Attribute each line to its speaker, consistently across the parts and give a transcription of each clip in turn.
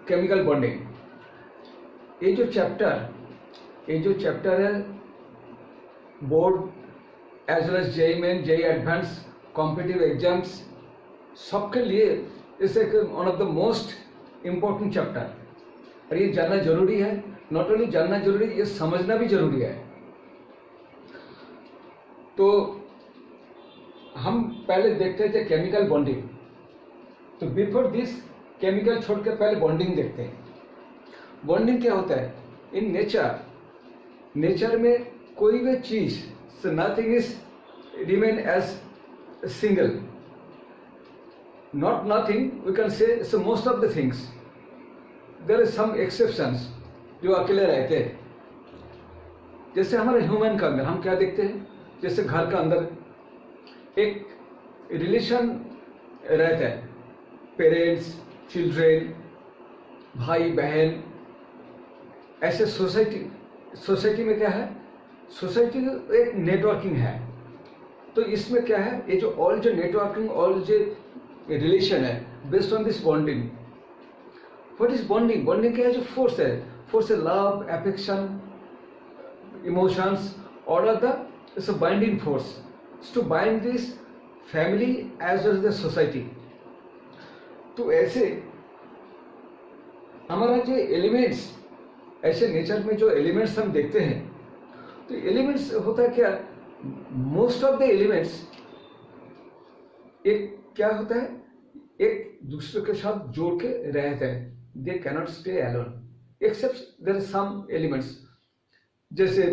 Speaker 1: Chemical bonding. ये जो chapter है board as well as JEE Main, JEE advance, competitive exams सबके लिए इस एक one of the most important chapter. और ये जानना जरूरी है, नॉट ओनली जानना जरूरी, ये समझना भी जरूरी है। तो हम पहले देखते थे केमिकल बॉन्डिंग। तो बिफोर दिस केमिकल छोड़ के पहले बॉन्डिंग देखते हैं। बॉन्डिंग क्या होता है? इन नेचर में कोई भी चीज, so nothing is remain as single, not nothing, we can say, so most of the things, there is some exceptions जो अकेले रहते हैं। जैसे हमारे ह्यूमन का अंदर हम क्या देखते हैं, जैसे घर का अंदर एक रिलेशन रहता है, पेरेंट्स, चिल्ड्रेन, भाई बहन, ऐसे सोसाइटी में क्या है, सोसाइटी एक नेटवर्किंग है। तो इसमें क्या है, ये जो ऑल जो नेटवर्किंग, ऑल जो रिलेशन है based on this bonding. What is bonding? Bonding क्या है? जो फोर्स है लव, अफेक्शन, इमोशंस, और the binding force to bind this family as well as the society. तो ऐसे हमारा जो एलिमेंट्स, ऐसे नेचर में जो एलिमेंट्स हम देखते हैं, तो एलिमेंट्स होता है क्या, मोस्ट ऑफ द एलिमेंट्स एक क्या होता है, एक दूसरे के साथ जोड़ के रहते हैं। They cannot stay alone except there are some elements. जैसे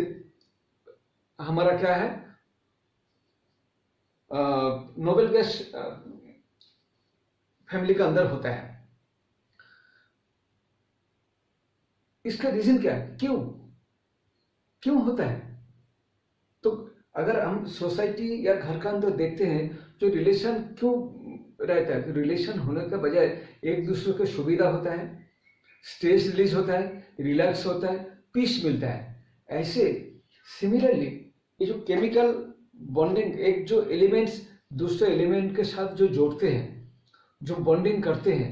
Speaker 1: हमारा क्या है, नोबेल गैस फैमिली का अंदर होता है। इसका रीजन क्या है, क्यों होता है? तो अगर हम सोसाइटी या घर का अंदर देखते हैं, जो रिलेशन क्यों रहता है, तो रिलेशन होने के बजाय एक दूसरे को सुविधा होता है, स्ट्रेस रिलीज होता है, रिलैक्स होता है, पीस मिलता है। ऐसे सिमिलरली ये जो केमिकल बॉन्डिंग, एक जो एलिमेंट्स दूसरे एलिमेंट के साथ जो जोड़ते हैं, जो बॉन्डिंग करते हैं,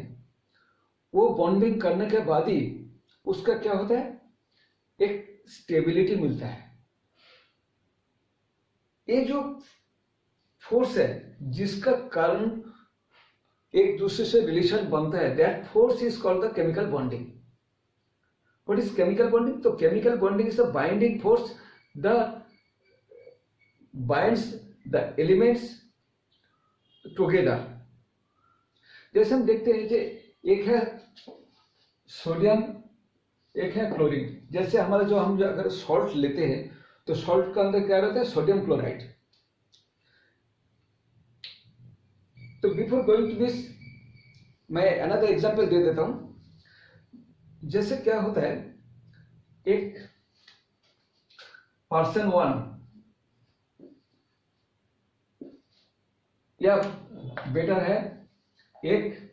Speaker 1: वो बॉन्डिंग करने के बाद ही उसका क्या होता है, एक स्टेबिलिटी मिलता है। ये जो फोर्स है जिसका कारण एक दूसरे से रिलेशन बनता है, that force is called the chemical bonding. What is chemical bonding? तो chemical bonding is the binding force the binds the elements together. जैसे हम देखते हैं कि एक है सोडियम, एक है क्लोरीन। जैसे हमारा जो हम अगर सॉल्ट लेते हैं, तो सॉल्ट का अंदर क्या रहता है, सोडियम क्लोराइड। तो बिफोर गोइंग टू दिस मैं अनदर एग्जांपल दे देता हूं। जैसे क्या होता है, एक पर्सन वन या बेटर है एक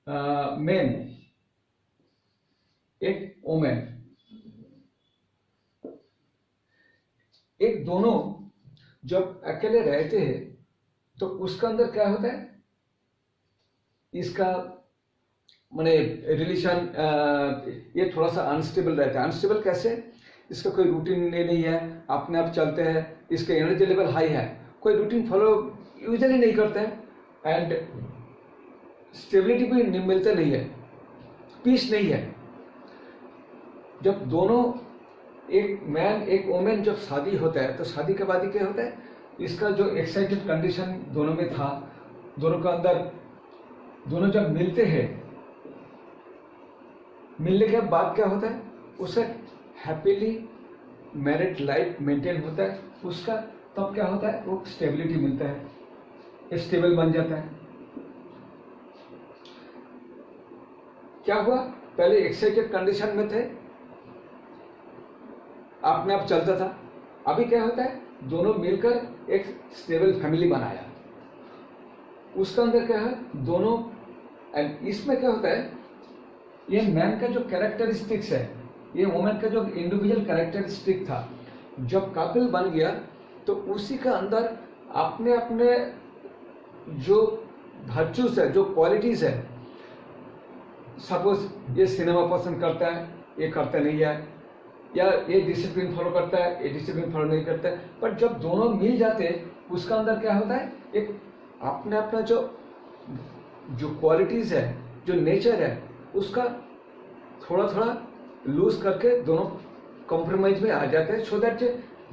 Speaker 1: मैन, एक वुमेन, एक दोनों जब अकेले रहते हैं तो उसका अंदर क्या होता है, इसका माने रिलेशन ये थोड़ा सा अनस्टेबल रहता है। अनस्टेबल कैसे? इसका कोई रूटीन नहीं है, अपने आप चलते हैं, इसका एनर्जी लेवल हाई है, कोई रूटीन फॉलो यूजुअली नहीं करते हैं, एंड स्टेबिलिटी भी मिलता नहीं है, पीस नहीं है। जब दोनों, एक मैन एक वुमेन जब शादी होता है, तो शादी के बाद ही क्या होता है, इसका जो एक्साइटेड कंडीशन दोनों में था, दोनों का अंदर, दोनों जब मिलते हैं, मिलने के बाद क्या होता है, उसे हैप्पीली मैरिड लाइफ मेंटेन होता है उसका। तब क्या होता है, वो स्टेबिलिटी मिलता है, स्टेबल बन जाता है। क्या हुआ, पहले एक्साइटेड कंडीशन में थे, अपने आप चलता था, अभी क्या होता है, दोनों मिलकर एक स्टेबल फैमिली बनाया, उसका अंदर क्या है, दोनों। एंड इसमें क्या होता है, ये मैन का जो कैरेक्टरिस्टिक्स है, ये वुमेन का जो इंडिविजुअल कैरेक्टरिस्टिक था, जब कपल बन गया तो उसी का अंदर अपने अपने जो वर्च्यूज है, जो क्वालिटीज है, सपोज ये सिनेमा पसंद करता है, ये करता नहीं है, या ये डिसिप्लिन फॉलो करता है, ये डिसिप्लिन फॉलो नहीं करता है, पर जब दोनों मिल जाते हैं उसका अंदर क्या होता है, एक अपने अपना जो क्वालिटीज है, जो नेचर है, उसका थोड़ा थोड़ा लूज करके दोनों कॉम्प्रोमाइज में आ जाते हैं, सो दैट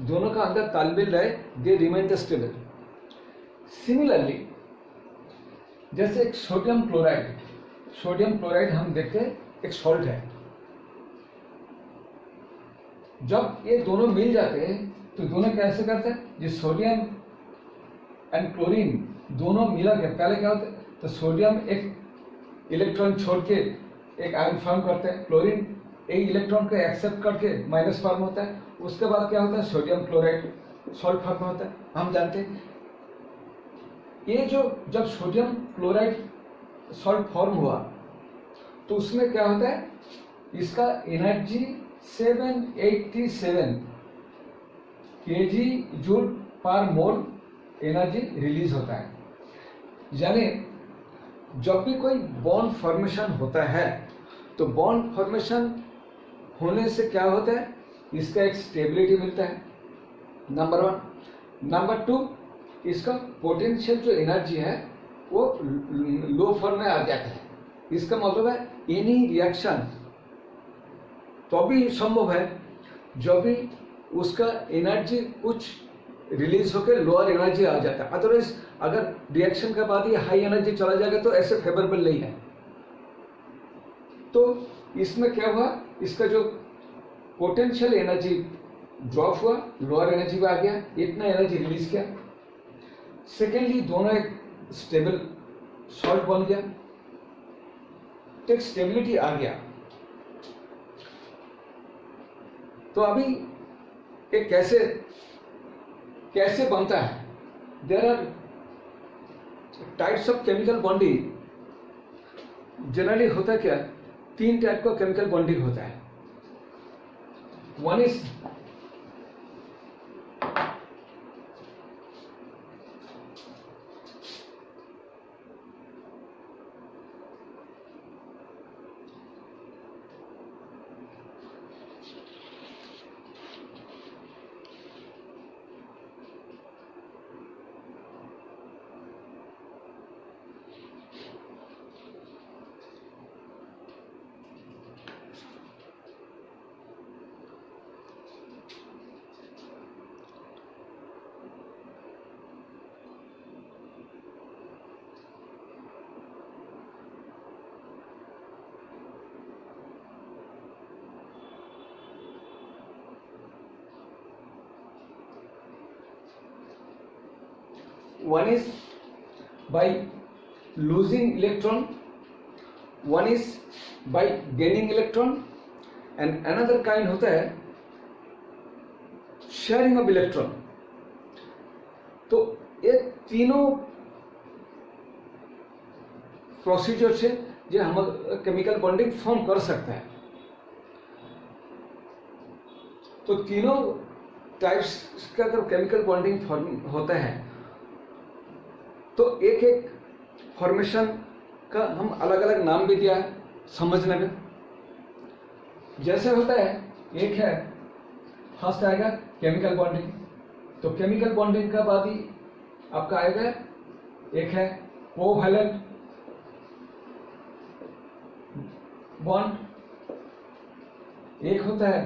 Speaker 1: दोनों का अंदर तालमेल रहे, they remain the stable. Similarly जैसे एक सोडियम क्लोराइड हम देखते हैं एक सॉल्ट है, जब ये दोनों मिल जाते हैं तो दोनों कैसे करते हैं, जो सोडियम एंड क्लोरीन दोनों मिला के पहले क्या होता है, तो सोडियम एक इलेक्ट्रॉन छोड़ के एक आयन फॉर्म करते हैं, क्लोरीन एक इलेक्ट्रॉन को एक्सेप्ट करके माइनस फॉर्म होता है, उसके बाद क्या होता है, सोडियम क्लोराइड सॉल्ट फॉर्म होता है। हम जानते हैं ये जो जब सोडियम क्लोराइड सॉल्ट फॉर्म हुआ तो उसमें क्या होता है, इसका एनर्जी 787 kg जूल पर मोल एनर्जी रिलीज होता है। यानी जब भी कोई बॉन्ड फॉर्मेशन होता है तो बॉन्ड फॉर्मेशन होने से क्या होता है, इसका एक स्टेबिलिटी मिलता है, नंबर 1। नंबर 2, इसका पोटेंशियल जो एनर्जी है वो लो फॉर्म में आ जाता है। इसका मतलब है एनी रिएक्शन तो भी संभव है जब भी उसका एनर्जी कुछ रिलीज होकर लोअर एनर्जी आ जाता है, अदरवाइज अगर रिएक्शन के बाद ये हाई एनर्जी चला जाएगा तो ऐसे फेवरेबल नहीं है। तो इसमें क्या हुआ, इसका जो पोटेंशियल एनर्जी ड्रॉप हुआ, लोअर एनर्जी में आ गया, इतना एनर्जी रिलीज किया। सेकेंडली दोनों एक स्टेबल सॉल्ट बन गया, तो एक स्टेबिलिटी आ गया। तो अभी ये कैसे बनता है, there are types of chemical bonding. Generally होता क्या, 3 टाइप का केमिकल बॉन्डिंग होता है। One is one is by losing electron, one is by gaining electron, and another kind होता है sharing of electron। तो ये तीनों प्रोसीजर से जो हम केमिकल बॉन्डिंग फॉर्म कर सकते हैं। तो तीनों टाइप्स का अगर केमिकल बॉन्डिंग फॉर्म होता है तो एक एक फॉर्मेशन का हम अलग अलग नाम भी दिया है समझने में। जैसे होता है, एक है फर्स्ट आएगा केमिकल बॉन्डिंग, तो केमिकल बॉन्डिंग का बाद ही आपका आएगा एक है कोवैलेंट बॉन्ड, एक होता है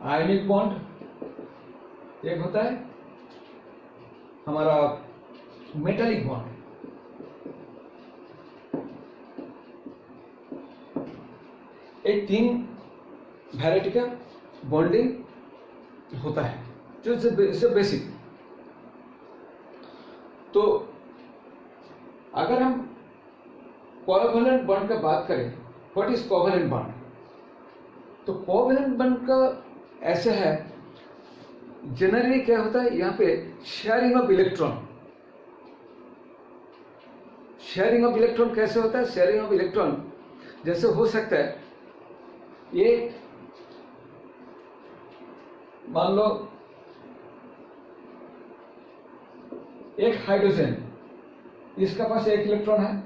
Speaker 1: आयनिक बॉन्ड, एक होता है हमारा मेटालिक बॉन्ड। एक 3 वैरायटी का बॉन्डिंग होता है जो इससे बेसिक। तो अगर हम कोवैलेंट बॉन्ड का बात करें, व्हाट इज कोवैलेंट बॉन्ड? तो कोवैलेंट बॉन्ड का ऐसे है, जनरली क्या होता है, यहाँ पे sharing of electron. Sharing of electron कैसे होता है? शेयरिंग ऑफ इलेक्ट्रॉन जैसे हो सकता है, ये मान लो एक हाइड्रोजन, इसका पास 1 इलेक्ट्रॉन है,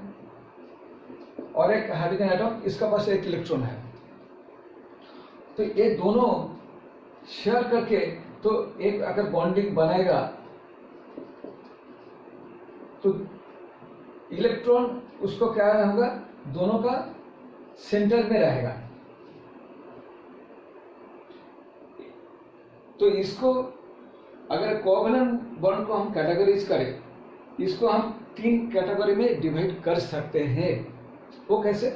Speaker 1: और एक हाइड्रोजन एटम, इसका पास एक इलेक्ट्रॉन है, तो ये दोनों शेयर करके तो एक अगर बॉन्डिंग बनाएगा तो इलेक्ट्रॉन उसको क्या होगा, दोनों का सेंटर में रहेगा। तो इसको अगर कोवैलेंट बॉन्ड को हम कैटेगराइज करें, इसको हम 3 कैटेगरी में डिवाइड कर सकते हैं। वो कैसे?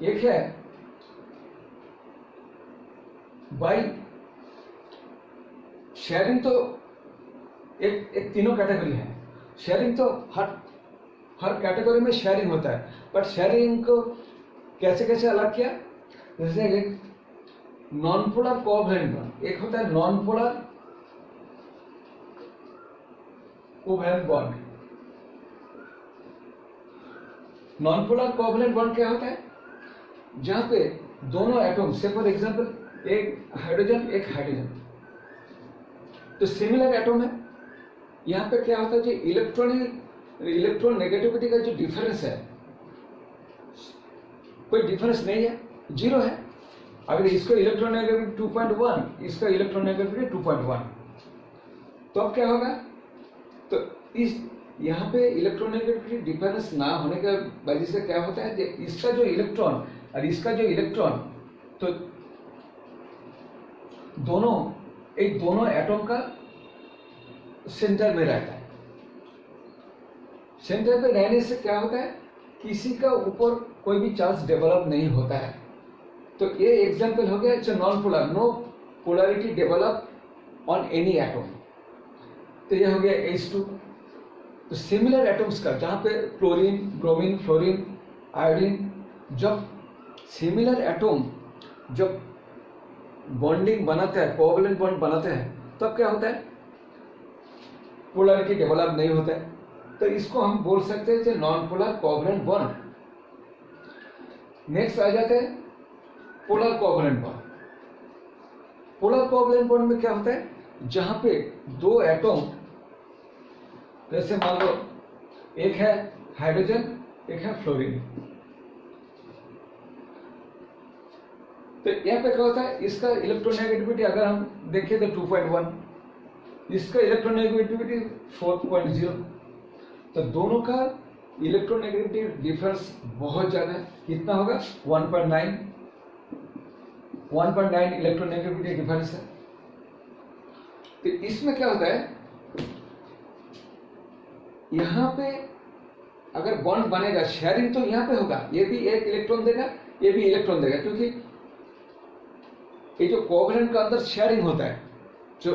Speaker 1: एक है बाई शेयरिंग, तो एक तीनों कैटेगरी है। शेयरिंग तो हर कैटेगरी में शेयरिंग होता है, बट शेयरिंग को कैसे कैसे अलग किया, जैसे एक नॉन पोलर कोवैलेंट बॉन्ड, एक होता है non polar covalent bond. Non polar covalent bond क्या होता है, जहां पे दोनों एटम से फॉर एग्जांपल एक हाइड्रोजन एक हाइड्रोजन, तो सिमिलर एटम है। यहां पे क्या होता है, जो इलेक्ट्रॉन नेगेटिविटी का जो डिफरेंस है, कोई डिफरेंस नहीं है, 0 है। अगर इसका इलेक्ट्रॉन नेगेटिविटी 2.1, इसका इलेक्ट्रॉन नेगेटिविटी 2.1, तो अब क्या होगा, तो इस यहाँ पे इलेक्ट्रॉन नेगेटिविटी डिफरेंस ना होने के वजह से क्या होता है, इसका जो इलेक्ट्रॉन और इसका जो इलेक्ट्रॉन, तो दोनों एटम का सेंटर में रहता है। सेंटर पे रहने से क्या होता है, किसी का ऊपर कोई भी चार्ज डेवलप नहीं होता है। तो ये एग्जांपल हो गया, it's non polar, no polarity develop on any atom. तो ये हो गया H2। तो सिमिलर एटम्स का, जहां पे क्लोरीन, ब्रोमीन, फ्लोरीन, आयोडीन, जब सिमिलर एटम जब बॉन्डिंग बनाता है, कोवैलेंट बॉन्ड बनाते हैं, तब क्या होता है, पोलैरिटी डेवलप नहीं होता है। तो इसको हम बोल सकते हैं non polar covalent bond. Next आ जाते हैं polar covalent bond. Polar covalent bond में क्या होता है, जहां पे दो एटम, जैसे मान लो एक है हाइड्रोजन एक है फ्लोरीन, तो यहां पे क्या होता है, इसका इलेक्ट्रोनेगेटिविटी अगर हम देखें तो 2.1, इसका इलेक्ट्रोनेगेटिविटी 4.0, तो दोनों का इलेक्ट्रोनेगेटिविटी डिफरेंस बहुत ज्यादा है। कितना होगा, 1.9 इलेक्ट्रोनेगेटिविटी डिफरेंस है। तो इसमें क्या होता है, यहां पे अगर बॉन्ड बनेगा, शेयरिंग तो यहां पे होगा, ये भी एक इलेक्ट्रॉन देगा, ये भी इलेक्ट्रॉन देगा, क्योंकि ये जो कोवैलेंट का अंदर शेयरिंग होता है, जो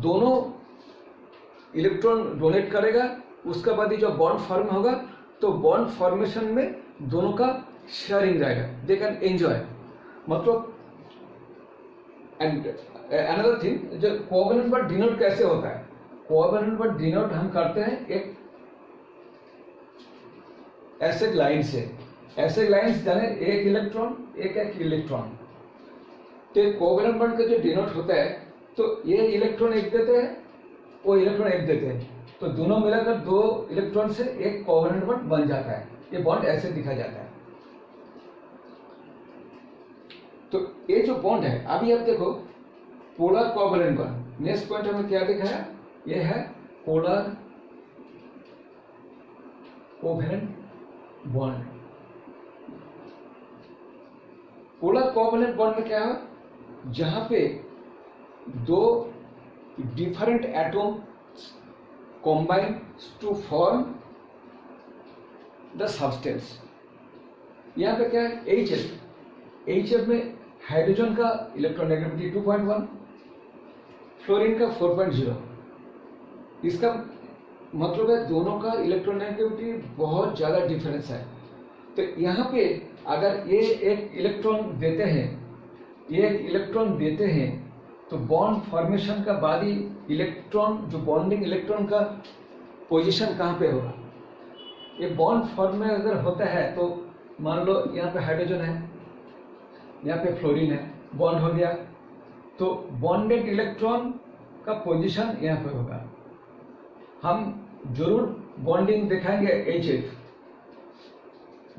Speaker 1: दोनों इलेक्ट्रॉन डोनेट करेगा, उसके बाद ही जो बॉन्ड फॉर्म होगा, तो बॉन्ड फॉर्मेशन में दोनों का शेयरिंग रहेगा, दे कैन एंजॉय। मतलब एंड अनदर थिंग, जो कोवैलेंट बॉन्ड डिनोट कैसे होता है, कोवैलेंट बॉन्ड डिनोट हम करते हैं एक ऐसे लाइन से, ऐसे लाइंस जाने एक इलेक्ट्रॉन एक इलेक्ट्रॉन। तो कोवैलेंट बॉन्ड का जो डिनोट होता है, तो ये इलेक्ट्रॉन एक देते हैं, वो इलेक्ट्रॉन एक देते हैं, तो दोनों मिलाकर 2 इलेक्ट्रॉन से एक कोवैलेंट बॉन्ड बन जाता है। ये बॉन्ड ऐसे दिखा जाता है। तो ये जो बॉन्ड है, अभी आप देखो polar covalent bond, next point हमें क्या दिखाया, ये है polar covalent bond. Polar covalent bond में क्या है, जहां पे 2 different atom combine to form the substance। यहां पे क्या है, HF में हाइड्रोजन का इलेक्ट्रोनेगेटिविटी 2.1, फ्लोरीन का 4.0। इसका मतलब है दोनों का इलेक्ट्रोनेगेटिविटी बहुत ज्यादा डिफरेंस है। तो यहाँ पे अगर ये एक इलेक्ट्रॉन देते हैं, ये एक इलेक्ट्रॉन देते हैं, तो बॉन्ड फॉर्मेशन का बाद ही इलेक्ट्रॉन, जो बॉन्डिंग इलेक्ट्रॉन का पोजीशन कहाँ पे होगा, ये बॉन्ड फॉर्म में अगर होता है, तो मान लो यहाँ पे हाइड्रोजन है, यहाँ पे फ्लोरीन है, बॉन्ड हो गया, तो बॉन्डेड इलेक्ट्रॉन का पोजीशन यहाँ पे होगा। हम जरूर बॉन्डिंग दिखाएंगे HF,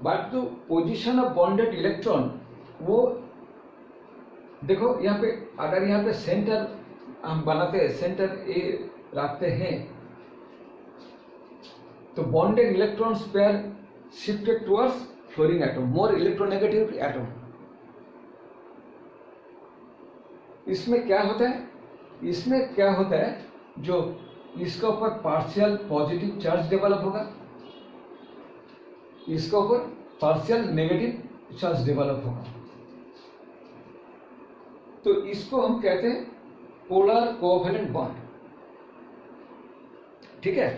Speaker 1: बट जो पोजीशन ऑफ बॉन्डेड इलेक्ट्रॉन वो देखो यहाँ पे, अगर यहाँ पे सेंटर हम बनाते हैं, सेंटर ए रखते हैं, तो bonded electrons pair shifted towards fluorine atom, more electronegative atom. इसमें क्या होता है, इसमें क्या होता है, जो इसके ऊपर पार्शियल पॉजिटिव चार्ज डेवलप होगा, इसके ऊपर पार्शियल नेगेटिव चार्ज डेवलप होगा। तो इसको हम कहते हैं पोलर कोवैलेंट बॉन्ड। ठीक है।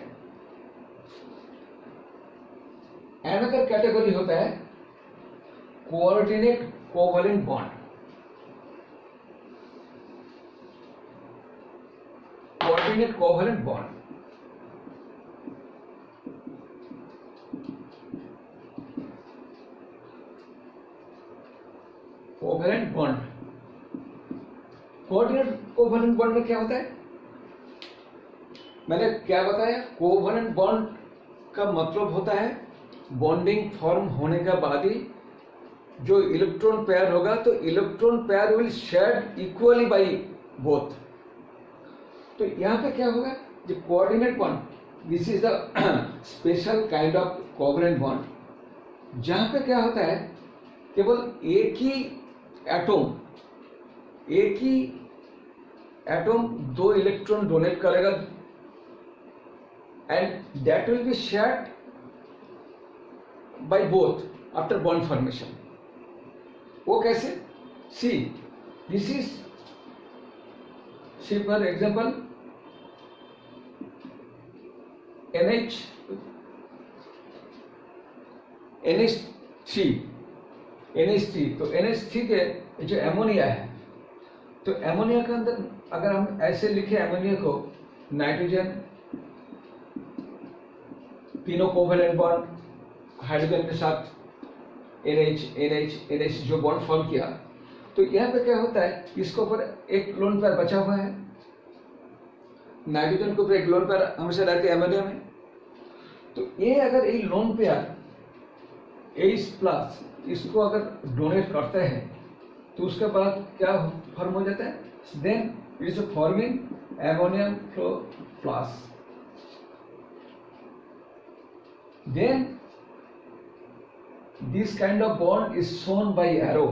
Speaker 1: अनदर कैटेगरी होता है coordinate covalent bond. Coordinate covalent bond covalent bond coordinate covalent bond में क्या होता है, मैंने क्या बताया, कोवैलेंट बॉन्ड का मतलब होता है बॉन्डिंग फॉर्म होने के बाद ही जो इलेक्ट्रॉन पेयर होगा, तो electron pair will shared equally by both. तो यहाँ पे क्या होगा, जो coordinate bond, this is the special kind of covalent bond, जहां पे क्या होता है, केवल एक ही एटम दो इलेक्ट्रॉन डोनेट करेगा and that will be shared by both after bond formation. वो कैसे, see this is, see for example NH3, तो NH3 के जो एमोनिया है, तो एमोनिया के अंदर अगर हम ऐसे लिखे एमोनिया को, नाइट्रोजन तीनों कोवैलेंट बॉन्ड हाइड्रोजन के साथ NH जो बॉन्ड फॉर्म किया, तो यहाँ पे क्या होता है, इसके ऊपर एक लोन पेयर बचा हुआ है, नाइट्रोजन के ऊपर एक लोन पेयर हमेशा रहते हैं एमोनिया में। तो ये अगर ये लोन पेयर H+ इसको अगर डोनेट करते हैं, तो उसके बाद क्या फॉर्म हो जाता है, then it is forming ammonium फ्लोरोप्लास। Then this kind of bond is shown by arrow.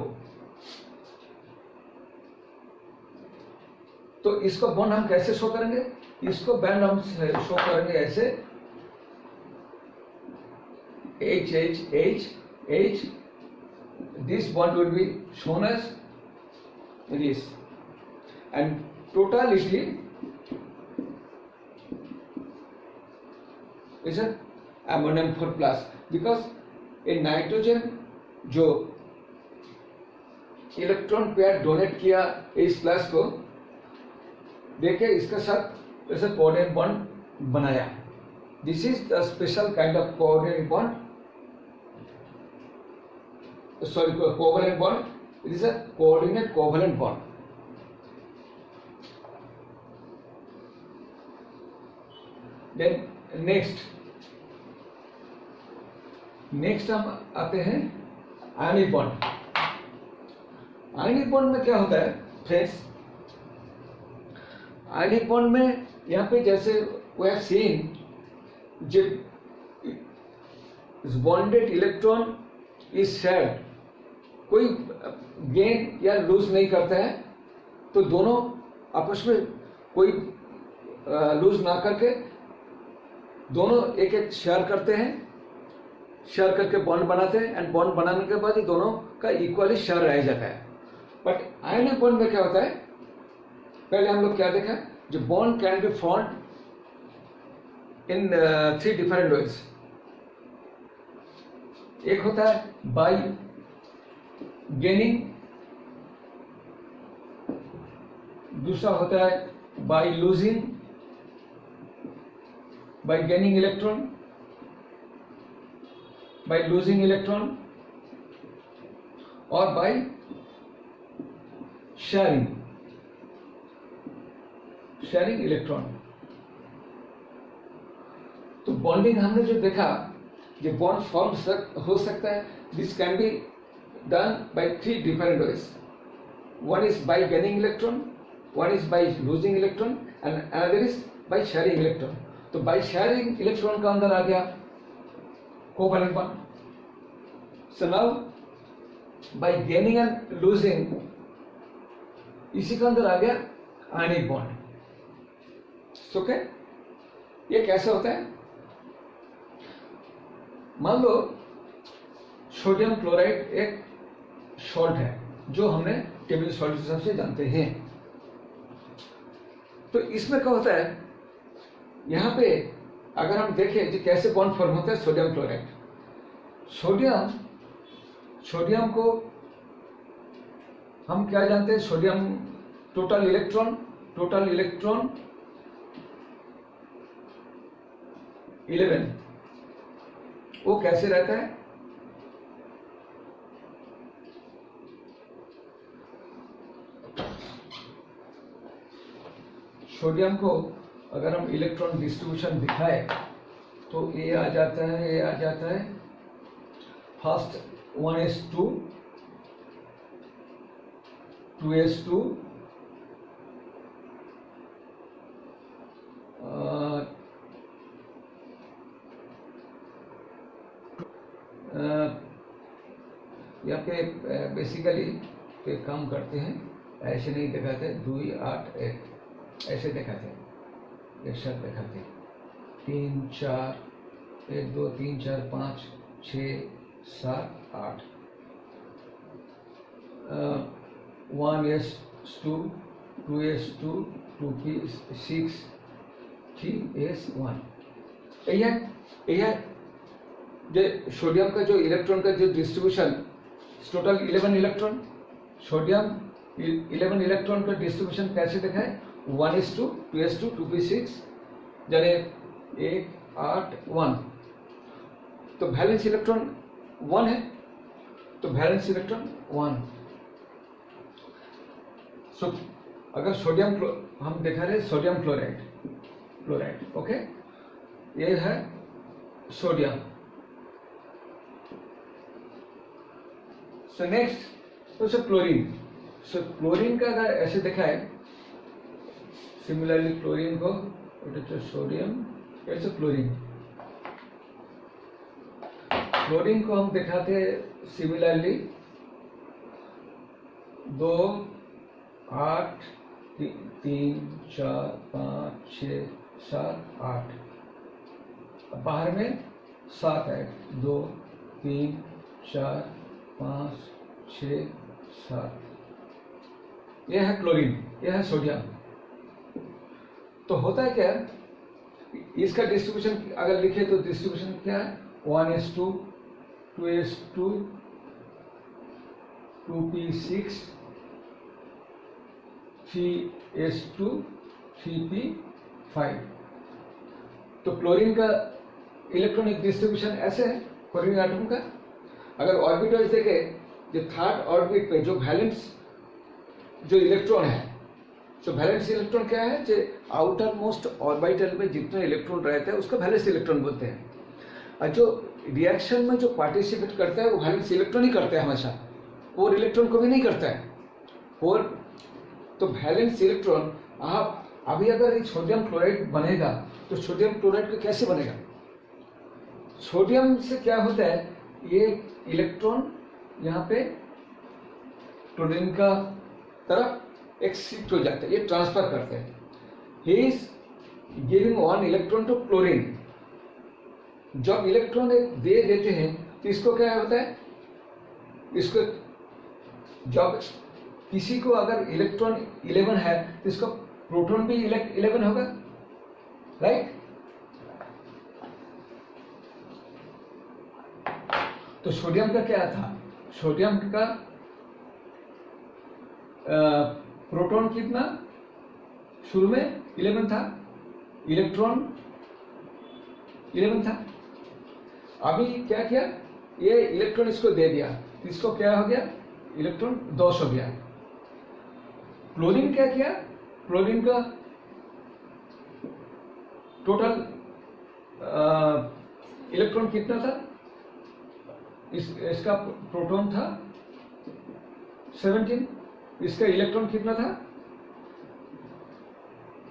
Speaker 1: तो इसको बॉन्ड हम कैसे शो करेंगे, इसको बैंड हम शो करेंगे ऐसे, H, this bond will be shown as this, and totality is an ammonium 4+, because a nitrogen जो इलेक्ट्रॉन पेयर डोनेट किया H+ को, देखिए इसके साथ ऐसे कोऑर्डिनेट बॉन्ड बनाया। This is the special kind of coordinate bond, sorry, covalent bond. It is a coordinate covalent bond. Then next हम आते हैं आयनिक बॉन्ड। आयनिक बॉन्ड में क्या होता है फ्रेंड्स, आयनिक बॉन्ड में यहाँ पे जैसे we have seen, जब बॉन्डेड इलेक्ट्रॉन इज शेयर्ड, कोई गेन या लूज नहीं करता है, तो दोनों आपस में कोई लूज ना करके दोनों एक एक शेयर करते हैं, शेयर करके बॉन्ड बनाते हैं, एंड बॉन्ड बनाने के बाद ही दोनों का इक्वली शेयर रह जाता है। बट आयनिक बॉन्ड में क्या होता है, पहले हम लोग क्या देखा, जो bond can be formed in 3 different ways. एक होता है बाय गेनिंग, दूसरा होता है by losing, bye gaining electron, by losing electron, और बाय शेयरिंग। Sharing electron. तो बॉन्डिंग हमने जो देखा, ये बॉन्ड फॉर्म हो सकता है, this can be done by 3 different ways. One is by gaining electron, one is by losing electron and another is by sharing electron. तो बाय शेयरिंग इलेक्ट्रॉन का अंदर आ गया covalent bond. So now bye gaining and losing, इसी का अंदर आ गया आयनिक bond. Okay, ये कैसे होता है? मान लो सोडियम क्लोराइड एक सॉल्ट है जो हमने टेबल सॉल्ट के हिसाब से जानते हैं। तो इसमें क्या होता है, यहां पे अगर हम देखें कि कैसे बॉन्ड फॉर्म होता है सोडियम क्लोराइड, सोडियम को हम क्या जानते हैं, सोडियम टोटल इलेक्ट्रॉन 11, वो कैसे रहता है? सोडियम को अगर हम इलेक्ट्रॉन डिस्ट्रीब्यूशन दिखाए तो ये आ जाता है, फर्स्ट 1s2, 2s2, यहाँ पे बेसिकली पे काम करते हैं, ऐसे नहीं दिखाते, 2 8 1 ऐसे दिखाते हैं, एक साथ दिखाते हैं, 3 4 1 2 3 4 5 6 7 8, 1s2, 2s2, 2p6, 3s1। यह जो सोडियम का जो इलेक्ट्रॉन का जो distribution, total 11 electron, sodium 11 electron का डिस्ट्रीब्यूशन कैसे देखा है? 1s2, 2s2, 2p6, यानी 1 8 1। तो वैलेंस इलेक्ट्रॉन 1 है, तो वैलेंस इलेक्ट्रॉन 1। सो अगर सोडियम हम देखा रहे सोडियम क्लोराइड, ओके, ये है सोडियम। सो नेक्स्ट तो क्लोरीन। सो क्लोरीन का अगर ऐसे देखा है, सिमिलरली क्लोरीन को सोडियम, ऐसे क्लोरीन को हम दिखाते सिमिलरली 2 8 3 4 5 6 7 8, बाहर में 7 है, 2 3 4 5 6 7, यह है क्लोरीन, यह है सोडियम। तो होता है क्या, इसका डिस्ट्रीब्यूशन अगर लिखे तो डिस्ट्रीब्यूशन क्या है? 1s2, 2s2, 2p6, 3s2, 3p5। तो क्लोरीन का इलेक्ट्रॉनिक डिस्ट्रीब्यूशन ऐसे है क्लोरीन एटम का। अगर ऑर्बिटल्स देखे, जो थर्ड ऑर्बिट पे जो वैलेंस जो इलेक्ट्रॉन है, तो वैलेंस इलेक्ट्रॉन क्या है? जो आउटर मोस्ट ऑर्बिटल में जितने इलेक्ट्रॉन रहते हैं उसको वैलेंस इलेक्ट्रॉन बोलते हैं। और जो रिएक्शन में जो पार्टिसिपेट करता है वो वैलेंस इलेक्ट्रॉन ही करता है हमेशा, और इलेक्ट्रॉन को भी नहीं करता है। और तो वैलेंस इलेक्ट्रॉन, आप अभी अगर सोडियम क्लोराइड बनेगा तो सोडियम क्लोराइड का कैसे बनेगा? सोडियम से क्या होता है, ये इलेक्ट्रॉन यहाँ पे क्लोरीन का तरफ एक शिफ्ट हो जाता है, ये ट्रांसफर करते हैं। He is giving 1 electron to chlorine. जब इलेक्ट्रॉन दे देते हैं तो इसको क्या होता है, इसको जब किसी को अगर इलेक्ट्रॉन 11 है तो इसका प्रोटॉन भी 11 होगा, राइट? तो सोडियम का क्या था? सोडियम का प्रोटॉन कितना शुरू में 11 था, इलेक्ट्रॉन 11 था। अभी क्या किया, ये इलेक्ट्रॉन इसको दे दिया, इसको क्या हो गया, इलेक्ट्रॉन 2 हो गया। क्लोरीन क्या किया, क्लोरीन का टोटल इलेक्ट्रॉन कितना था, इसका प्रोटॉन था 17, इसका इलेक्ट्रॉन कितना था,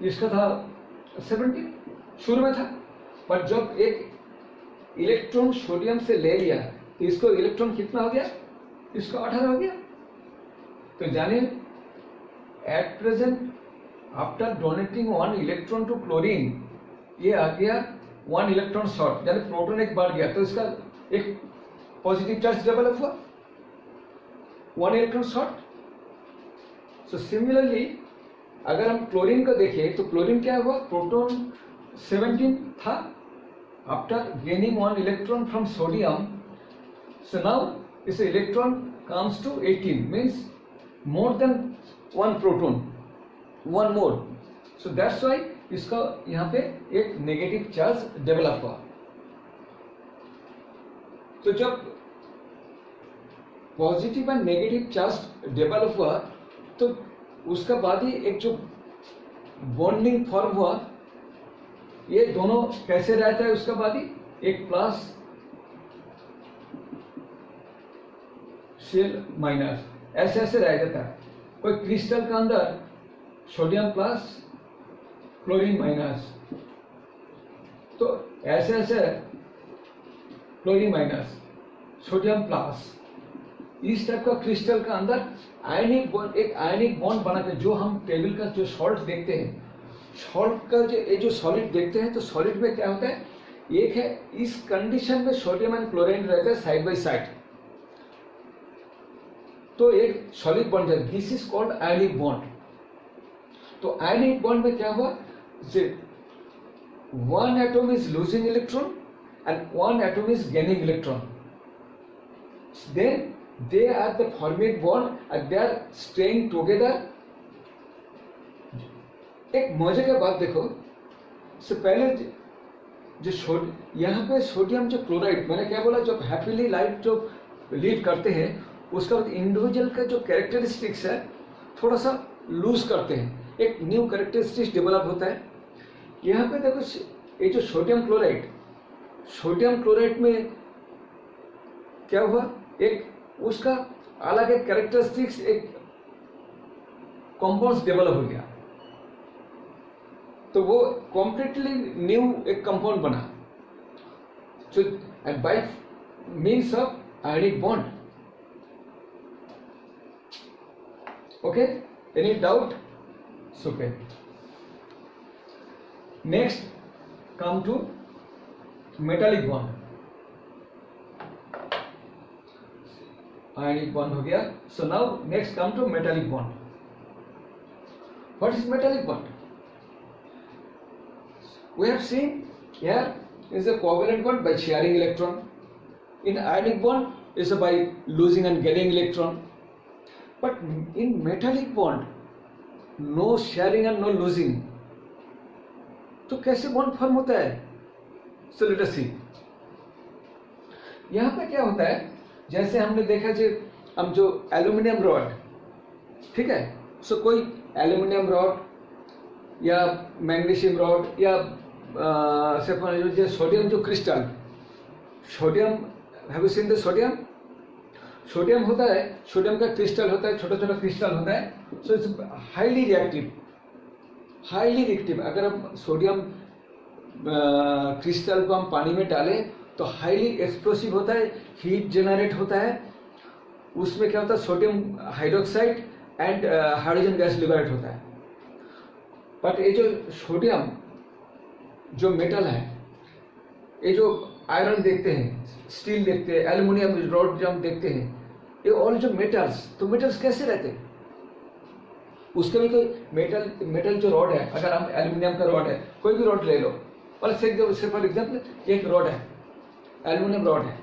Speaker 1: इसका था 17 शुरू में था। पर जब एक इलेक्ट्रॉन सोडियम से ले लिया तो इसको इलेक्ट्रॉन कितना हो गया, इसको 18 हो गया। तो जानिए at present after donating 1 electron to chlorine, ये आ गया 1 इलेक्ट्रॉन शॉर्ट, यानी प्रोटॉन एक बढ़ गया तो इसका एक पॉजिटिव चार्ज डेवलप हुआ, 1 इलेक्ट्रॉन शॉर्ट। सो सिमिलरली अगर हम क्लोरीन को देखें तो क्लोरीन क्या हुआ, प्रोटॉन 17 था, after gaining 1 electron from sodium, so now this electron comes to 18, means more than 1 proton, 1 more. So that's why इसका यहाँ पे एक नेगेटिव चार्ज डेवलप हुआ। तो जब positive and negative charge develop हुआ तो उसका बाद ही एक जो बॉन्डिंग फॉर्म हुआ, ये दोनों कैसे रहता है उसका बाद ही, एक प्लस सेल माइनस ऐसे ऐसे रह जाता है। कोई क्रिस्टल के अंदर सोडियम प्लस क्लोरीन माइनस, तो ऐसे ऐसे क्लोरीन माइनस सोडियम प्लस, इस टाइप का क्रिस्टल का अंदर आयनिक बॉन्ड, एक आयनिक बॉन्ड बना के, जो हम टेबल का जो सॉल्ट देखते हैं, सॉल्ट का जो ये जो सॉलिड देखते हैं, तो सॉलिड में क्या होता है, एक है इस कंडीशन में सोडियम एंड क्लोरीन रहता है साइड बाय साइड, तो एक सॉलिड बॉन्ड है, this is called ionic bond. तो आयनिक बॉन्ड में क्या हुआ, one atom is losing electron and one atom is gaining electron, then they are the forming bond and they are staying together। एक मजे की बात देखो, से पहले जो यहाँ पे सोडियम जो क्लोराइड, मैंने क्या बोला, जब हैप्पीली लाइफ जो लीड करते हैं उसका इंडिविजुअल का जो कैरेक्टरिस्टिक्स है थोड़ा सा लूज करते हैं, एक न्यू कैरेक्टरिस्टिक्स डेवलप होता है। यहाँ पे देखो ये जो सोडियम क्लोराइड में क्या हुआ, एक उसका अलग एक कैरेक्टरिस्टिक्स, एक कंपाउंड्स डेवलप हो गया, तो वो कॉम्प्लीटली न्यू एक कंपाउंड बना, so and by means of ionic bond. Okay, any doubt? Okay, next come to metallic bond. Ionic bond हो गया, so now next come to metallic bond. What is metallic bond? We have seen here is a covalent bond by sharing electron. In ionic bond is by losing and gaining electron. But in metallic bond, no sharing and no losing. तो कैसे bond form होता है? So let us see. यहाँ पे क्या होता है, जैसे हमने देखा जो हम जो एल्यूमिनियम रॉड, ठीक है, सो कोई एल्यूमिनियम रॉड या मैग्नीशियम रॉड या सोडियम जो crystal, sodium, have you seen the sodium? Sodium होता है, सोडियम का क्रिस्टल होता है, छोटा छोटा क्रिस्टल होता है, सो इट्स हाईली रिएक्टिव। अगर हम सोडियम क्रिस्टल को हम पानी में डालें तो हाईली एक्सप्लोसिव होता है, हीट जनरेट होता है, उसमें क्या होता है, sodium hydroxide and hydrogen gas liberate होता है। बट ये जो सोडियम जो मेटल है, ये जो आयरन देखते हैं, स्टील देखते हैं, एल्यूमिनियम रॉड जो हम देखते हैं, ये ऑल जो मेटल्स, तो मेटल्स कैसे रहते हैं? उसके भी कोई मेटल जो रॉड है, अगर हम एल्यूमिनियम का रॉड है, कोई भी रॉड ले लो, और से फॉर एग्जाम्पल एक रॉड है, एल्यूमिनियम रॉड है,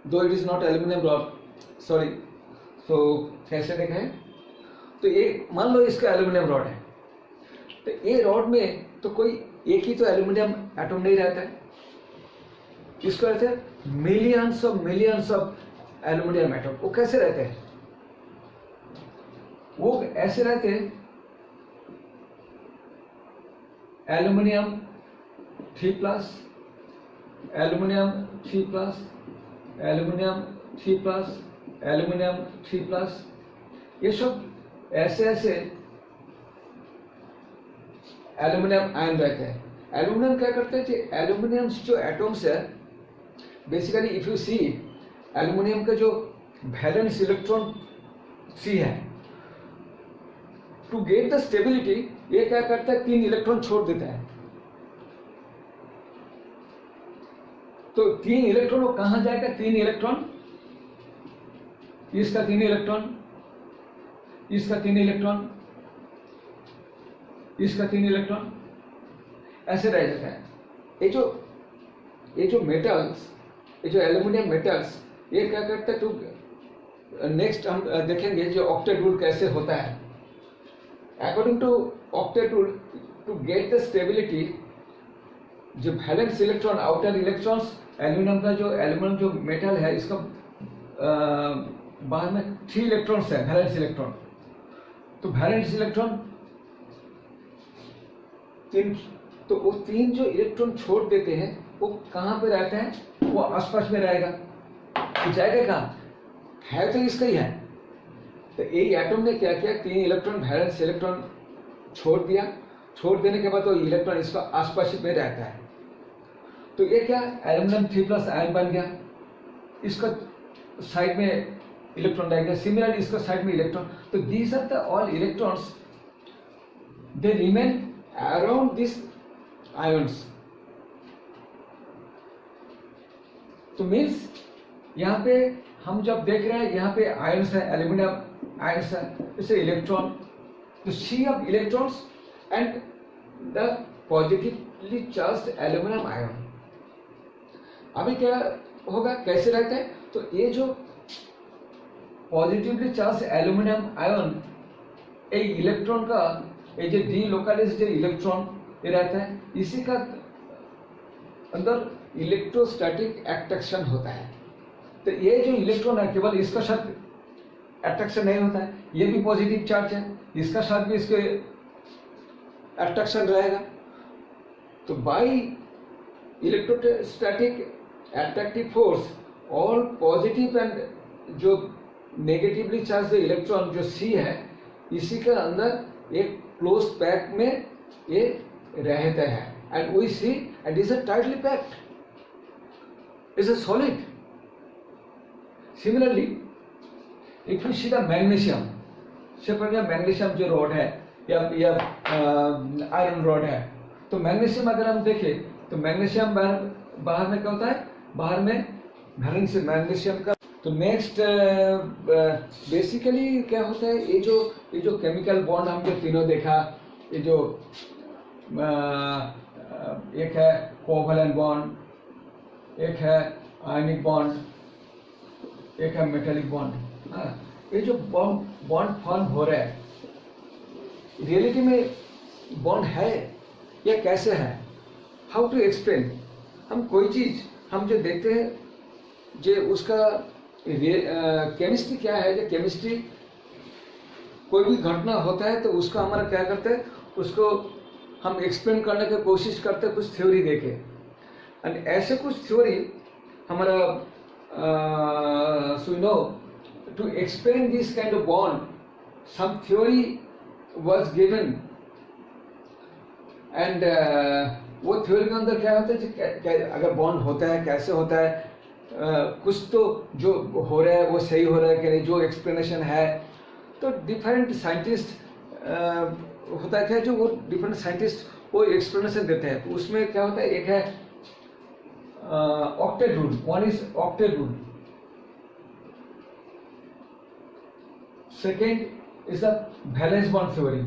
Speaker 1: दो it is not aluminium rod, sorry, तो कैसे देखा है, तो ये मान लो इसका एल्यूमिनियम रॉड है, तो ये रॉड में तो कोई एक ही तो एल्यूमिनियम एटम नहीं रहता है, इसको रहते हैं मिलियंस ऑफ एल्यूमिनियम एटम। वो कैसे रहते हैं? वो ऐसे रहते हैं, aluminium 3 plus, aluminium 3 plus, aluminium 3 plus, aluminium 3 plus, ये सब ऐसे ऐसे एल्युमिनियम आयन रहते हैं। एल्युमिनियम क्या करते हैं कि एल्युमिनियम जो एटम्स है, basically if you see aluminium का जो वैलेंस इलेक्ट्रॉन सी है, टू गेट द स्टेबिलिटी ये क्या करता है, 3 इलेक्ट्रॉन छोड़ देता है। तो 3 इलेक्ट्रॉन वो कहां जाएगा, 3 इलेक्ट्रॉन, इसका 3 इलेक्ट्रॉन, इसका 3 इलेक्ट्रॉन, इसका 3 इलेक्ट्रॉन, ऐसे रह जाता है। ये जो मेटल्स, ये जो एल्यूमिनियम मेटल्स, ये क्या करते हैं, टू नेक्स्ट हम देखेंगे जो ऑक्टेट रूल कैसे होता है। According to octet rule, to get the stability, जो valence electron, outer electrons, aluminium जो मेटल है, इसका बाहर में 3 इलेक्ट्रॉन्स है, वैलेंस इलेक्ट्रॉन। तो वैलेंस इलेक्ट्रॉन 3, तो वो 3 जो इलेक्ट्रॉन छोड़ देते हैं वो कहां पे रहते हैं, वो आसपास में रहेगा। तो जाएगा कहां, है तो इसका ही है। तो ये एटम ने क्या किया, 3 इलेक्ट्रॉन वैलेंस इलेक्ट्रॉन छोड़ दिया। छोड़ देने के बाद वो इलेक्ट्रॉन इसका आसपास में रहता है। तो ये क्या, एल्यूमिनियम 3 प्लस आयन बन गया, इसका साइड में इलेक्ट्रॉन रह गया, सिमिलरली इसका साइड में इलेक्ट्रॉन। तो these are the all electrons, they remain around this ions. तो मीन्स यहाँ पे हम जब देख रहे हैं, यहाँ पे आयन्स है, एल्यूमिनियम आयन्स है, जैसे इलेक्ट्रॉन, तो sea of electrons and the positively charged aluminium ion. अभी क्या होगा, कैसे रहते हैं, तो ये जो पॉजिटिवली चार्ज एल्यूमिनियम आयन, ये इलेक्ट्रॉन का, ये जो डीलोकलाइज्ड इलेक्ट्रॉन ये रहता है, इसी का अंदर इलेक्ट्रोस्टैटिक अट्रैक्शन होता है। तो ये जो इलेक्ट्रॉन है, केवल इसका साथ अट्रैक्शन नहीं होता है, ये भी पॉजिटिव चार्ज है, इसका साथ भी इसके अट्रैक्शन रहेगा। तो by electrostatic attractive force, all positive and जो नेगेटिवली चार्ज इलेक्ट्रॉन जो सी है, इसी के अंदर एक क्लोज पैक में ये रहते हैं, and we see and is a tightly packed, is a solid. Similarly if you see the magnesium, say पर मैग्नीशियम जो रॉड है या आयरन रॉड है, तो मैग्नीशियम अगर हम देखें तो मैग्नीशियम बाहर में क्या होता है, बाहर में वैलेंस से मैग्नीशियम का। तो नेक्स्ट बेसिकली क्या होता है, ये जो केमिकल बॉन्ड हम जो तीनों देखा, ये जो एक है कोवैलेंट बॉन्ड, एक है आयनिक बॉन्ड, एक है मेटालिक बॉन्ड। हाँ, ये जो बॉन्ड फॉर्म हो रहा है, रियलिटी में बॉन्ड है या कैसे है, हाउ टू एक्सप्लेन। हम कोई चीज हम जो देखते हैं, जो उसका केमिस्ट्री क्या है, जो केमिस्ट्री कोई भी घटना होता है तो उसका हमारा क्या करते हैं, उसको हम एक्सप्लेन करने की कोशिश करते हैं कुछ थ्योरी देके। एंड ऐसे कुछ थ्योरी हमारा so you know to explain this kind of bond, some theory was given, and वो थ्योरी के अंदर क्या होता है, अगर बॉन्ड होता है कैसे होता है, कुछ तो जो हो रहा है वो सही हो रहा है कि नहीं, जो एक्सप्लेनेशन है। तो डिफरेंट साइंटिस्ट होता है क्या, जो वो डिफरेंट साइंटिस्ट वो एक्सप्लेनेशन देते हैं। तो उसमें क्या होता है, एक है octet rule, one is octet rule, second is the valence bond theory,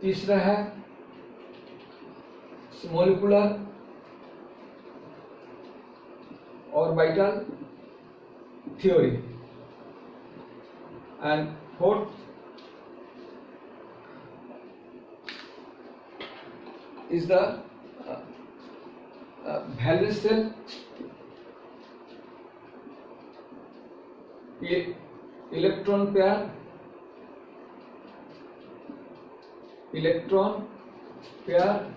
Speaker 1: तीसरा है molecular orbital theory, and fourth is the valence shell electron pair electron pair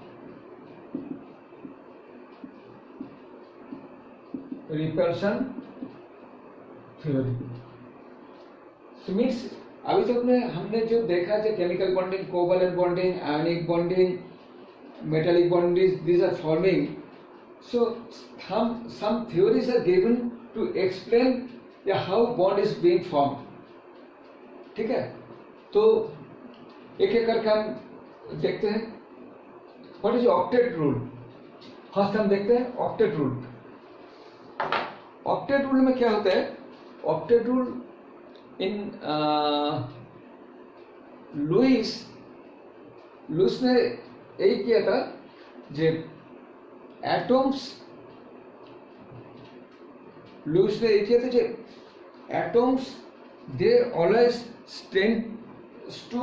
Speaker 1: repulsion theory. तो मीन्स अभी तक में हमने जो देखा है chemical bonding, covalent bonding, ionic bonding, metallic bonds, these are forming. So some theories are given to explain how bond is being formed. ठीक है, तो एक एक करके हम देखते हैं। What is octet rule? First हम देखते हैं ऑक्टेट रूल। ऑक्टेट रूल में क्या होता है? ऑक्टेट रूल इन लुईस ने यही किया था, जे एटम्स, लुईस ने यही किया था, जे atoms they always tend to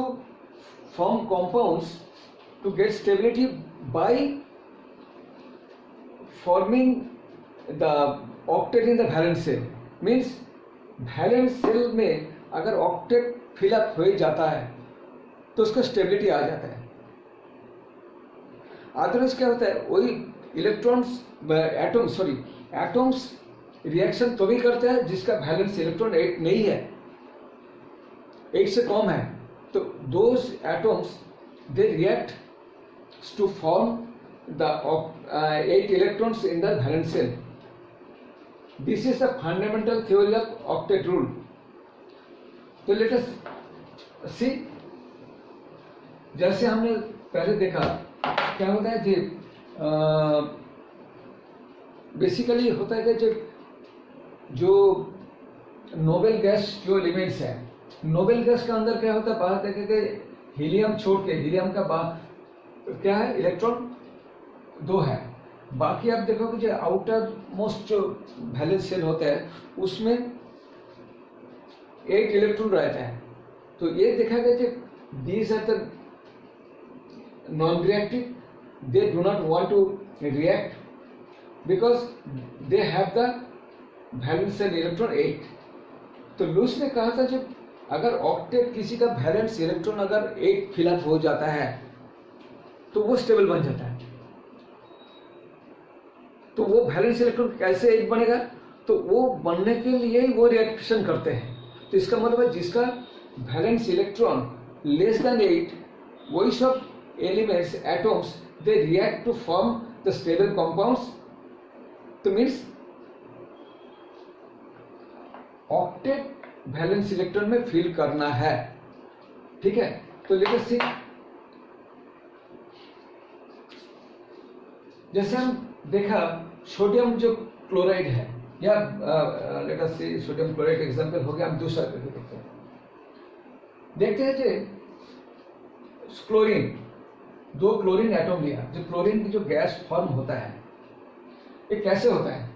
Speaker 1: form compounds to get stability by forming the octet in the valence shell. Means valence shell में अगर ऑक्टेट फिलअप हो जाता है तो उसका स्टेबिलिटी आ जाता है। अदरवाइज क्या होता है, वही इलेक्ट्रॉन्स एटम्स रिएक्शन तो भी करते हैं जिसका वैलेंस इलेक्ट्रॉन 8 नहीं है, 8 से कम है, तो those atoms they react to form the 8 electrons in the valence shell. This is the fundamental theory of octet rule. तो लेट अस सी, जैसे हमने पहले देखा क्या होता है जी, बेसिकली होता है कि जो नोबेल गैस जो एलिमेंट्स है, नोबेल गैस के अंदर क्या होता है, बात है कि हीलियम छोड़ के, हीलियम का क्या है, इलेक्ट्रॉन 2 है। बाकी आप देखोगे जो आउटर मोस्ट जो वैलेंस सेल होता है उसमें 8 इलेक्ट्रॉन रहता है। तो ये देखा गया कि these are the non reactive, they do not want to react because they have the valence cell electron 8। तो लुईस ने कहा था जब अगर ऑक्टेट किसी का वैलेंस इलेक्ट्रॉन अगर 8 फिलअप हो जाता है तो वो स्टेबल बन जाता है। तो वो वैलेंस इलेक्ट्रॉन कैसे 8 बनेगा, तो वो बनने के लिए वो रिएक्शन करते हैं। तो इसका मतलब है जिसका वैलेंस इलेक्ट्रॉन लेस देन 8, वही सब elements, atoms, they react to form the stable compounds। तो मीन्स ऑक्टेट वैलेंस इलेक्ट्रॉन में फिल करना है। ठीक है, तो लेट अस सी, जैसे हम देखा सोडियम जो क्लोराइड है, या let us see sodium chloride example हो गया। हम दूसरा देखते हैं कि क्लोरीन, 2 क्लोरीन एटम लिया, जो क्लोरीन की जो गैस फॉर्म होता है ये कैसे होता है।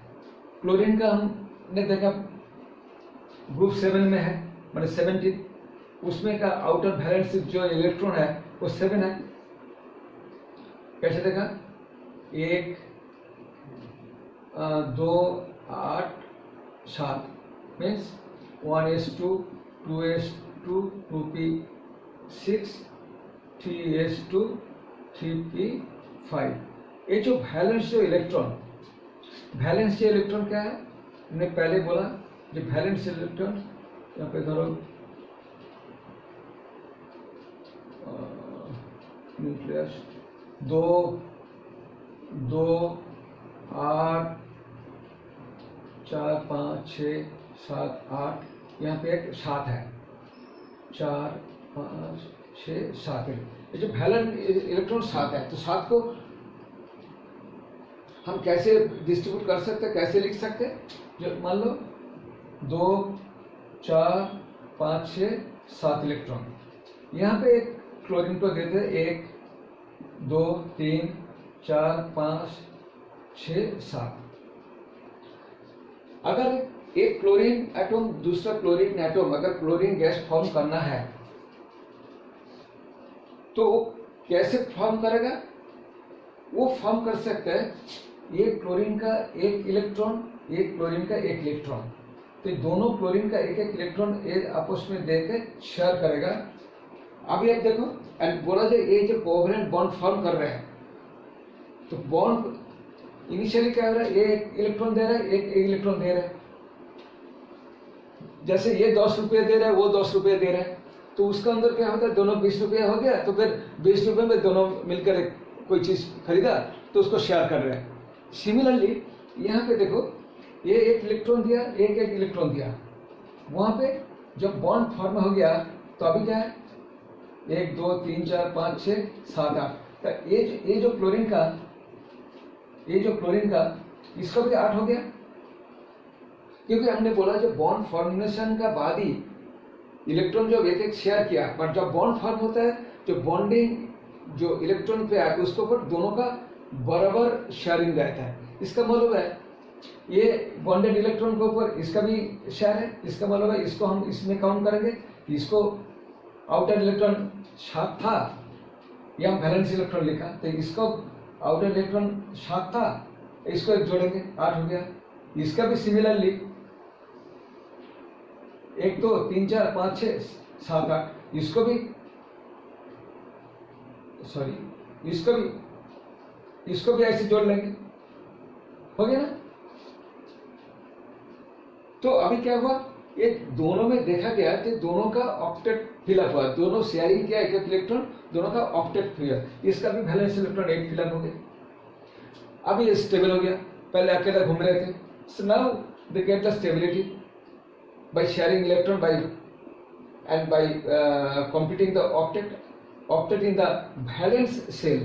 Speaker 1: क्लोरीन का हमने देखा ग्रुप 7 में है, मतलब 17, उसमें का आउटर वैलेंस जो इलेक्ट्रॉन है वो 7 है। कैसे देखा, 1 2 8 7 means 1s2 2s2 2p6 3s2 3p5। ये जो वैलेंस जो इलेक्ट्रॉन, वैलेंस जो इलेक्ट्रॉन क्या है, हमने पहले बोला जो वैलेंस इलेक्ट्रॉन, यहाँ पे धरो न्यूक्लियस 2 2 8 4 5 6 7 8, यहाँ पे एक 7 है, 4 5 6 7। ये जो वैलेंस इलेक्ट्रॉन 7 है, तो 7 को हम कैसे डिस्ट्रीब्यूट कर सकते हैं, कैसे लिख सकते हैं। जो मान लो 2 4 5 6 7 इलेक्ट्रॉन, यहाँ पे एक क्लोरीन को देते हैं 1 2 3 4 5 6 7। अगर एक क्लोरीन एटम दूसरा क्लोरीन एटम अगर क्लोरीन गैस फॉर्म करना है तो कैसे फॉर्म करेगा, वो फॉर्म कर सकते हैं एक क्लोरीन का 1 इलेक्ट्रॉन, एक क्लोरीन का 1 इलेक्ट्रॉन। तो दोनों क्लोरीन का 1 1 इलेक्ट्रॉन आपस में देकर शेयर करेगा, अभी आप देखो एंड बोला जो ये जो कोवेलेंट बॉन्ड फॉर्म कर रहे हैं, तो बॉन्ड इनिशियली क्या हो रहा है, ये एक इलेक्ट्रॉन दे रहा है, एक इलेक्ट्रॉन दे रहा है। जैसे ये 10 रुपये दे रहा है, वो 10 रुपये दे रहा है, तो उसका अंदर क्या होता है, दोनों 20 रुपया हो गया, तो फिर 20 रुपये में दोनों मिलकर एक कोई चीज खरीदा तो उसको शेयर कर रहे हैं। सिमिलरली यहाँ पे देखो, ये एक इलेक्ट्रॉन दिया, एक इलेक्ट्रॉन दिया, वहां पे जब बॉन्ड फॉर्म हो गया तो अभी क्या है, 1 2 3 4 5 6 7 8, ये जो क्लोरीन का इसका भी 8 हो गया, क्योंकि हमने बोला जो बॉन्ड फॉर्मेशन का बाद ही इलेक्ट्रॉन जो एक शेयर किया, बट जब बॉन्ड फॉर्म होता है, जो बॉन्डिंग जो इलेक्ट्रॉन पे आके उसके ऊपर दोनों का बराबर शेयरिंग रहता है। इसका मतलब है ये बॉन्डेड इलेक्ट्रॉन के ऊपर इसका भी शेयर है, इसका मतलब है इसको हम इसमें काउंट करेंगे, इसको आउटर इलेक्ट्रॉन 7 था, ये हम वैलेंस इलेक्ट्रॉन लिखा, तो इसको आउटर इलेक्ट्रॉन 7 था, इसको एक जोड़ेंगे 8 हो गया। इसका भी सिमिलरली 1 2 3 4 5 6 7 8, इसको भी ऐसे जोड़ लेंगे, हो गया ना। तो अभी क्या हुआ, ये दोनों में देखा गया कि दोनों का ऑक्टेट फिलअप हुआ, दोनों शेयरिंग किया एक इलेक्ट्रॉन, दोनों का ऑक्टेट फिलअप, इसका भी वैलेंस इलेक्ट्रॉन 8 फिलअप हो गया। अब ये स्टेबल हो गया, पहले अकेला घूम रहे थे, so now they get the stability by sharing electron by computing the octet in the valence cell।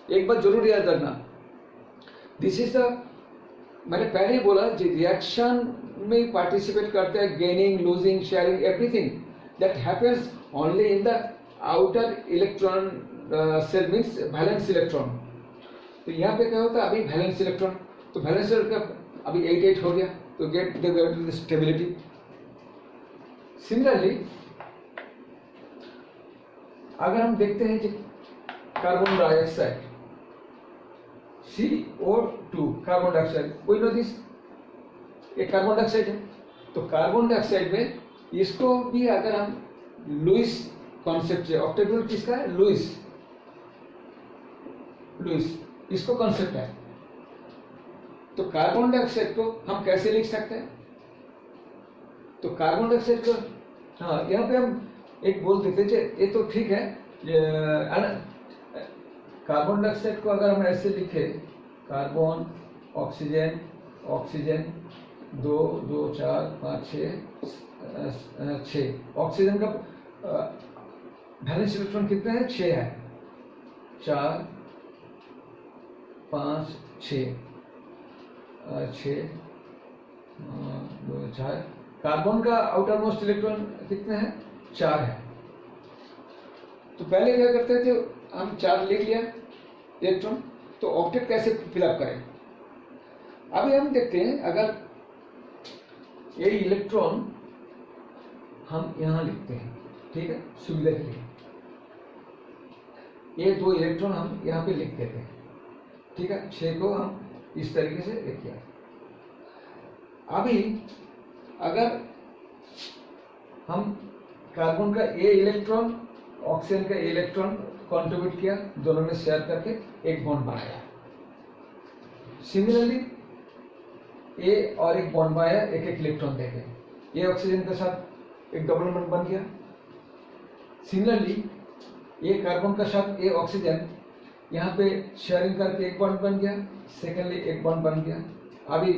Speaker 1: एक बात जरूर याद रखना, दिस इज द, मैंने पहले ही बोला जो रिएक्शन में पार्टिसिपेट करते हैं, gaining losing sharing everything that happens only in the outer electron shell means valence electron. तो यहाँ पे क्या होता है, अभी वैलेंस इलेक्ट्रॉन, तो वैलेंस इलेक्ट्रॉन अभी 8 हो गया, तो गेट द स्टेबिलिटी। सिमिलरली अगर हम देखते हैं कि carbon dioxide CO2, carbon dioxide, कोई नो दिस, ये कार्बन डाइऑक्साइड है, तो कार्बन डाइऑक्साइड में इसको भी अगर हम लुईस कॉन्सेप्ट से, ऑक्टेट किसका है, लुईस, इसको कॉन्सेप्ट है, तो कार्बन डाइऑक्साइड को हम कैसे लिख सकते हैं, तो कार्बन डाइऑक्साइड को, हाँ यहाँ पे हम एक बोल देते थे, ये तो ठीक है, कार्बन डाइऑक्साइड को अगर हम ऐसे लिखे, कार्बन ऑक्सीजन ऑक्सीजन 2 2 4 5 6, ऑक्सीजन का वैलेंस इलेक्ट्रॉन कितने हैं, 6 है, 4 5 6 2 4, कार्बन का आउटर मोस्ट इलेक्ट्रॉन कितने हैं, 4 है। तो पहले क्या करते थे, हम 4 लिख लिया इलेक्ट्रॉन, तो ऑक्टेट कैसे फिलअप करें। अभी हम देखते हैं, अगर ये इलेक्ट्रॉन हम यहां लिखते हैं, ठीक है, सुविधा के लिए, ये 2 इलेक्ट्रॉन हम यहां पे लिख देते हैं, ठीक है, 6 को हम इस तरीके से लिख दिया। अभी अगर हम कार्बन का ए इलेक्ट्रॉन ऑक्सीजन का इलेक्ट्रॉन कंट्रीब्यूट किया, दोनों में शेयर करके एक बॉन्ड बनाया, सिमिलरली ए और एक बॉन्ड बनाया, एक इलेक्ट्रॉन देके, ये ऑक्सीजन के साथ एक डबल बॉन्ड बन गया। सिमिलरली ये कार्बन का साथ ये ऑक्सीजन यहाँ पे शेयरिंग करके एक बॉन्ड बन गया, सेकेंडली एक बॉन्ड बन गया। अभी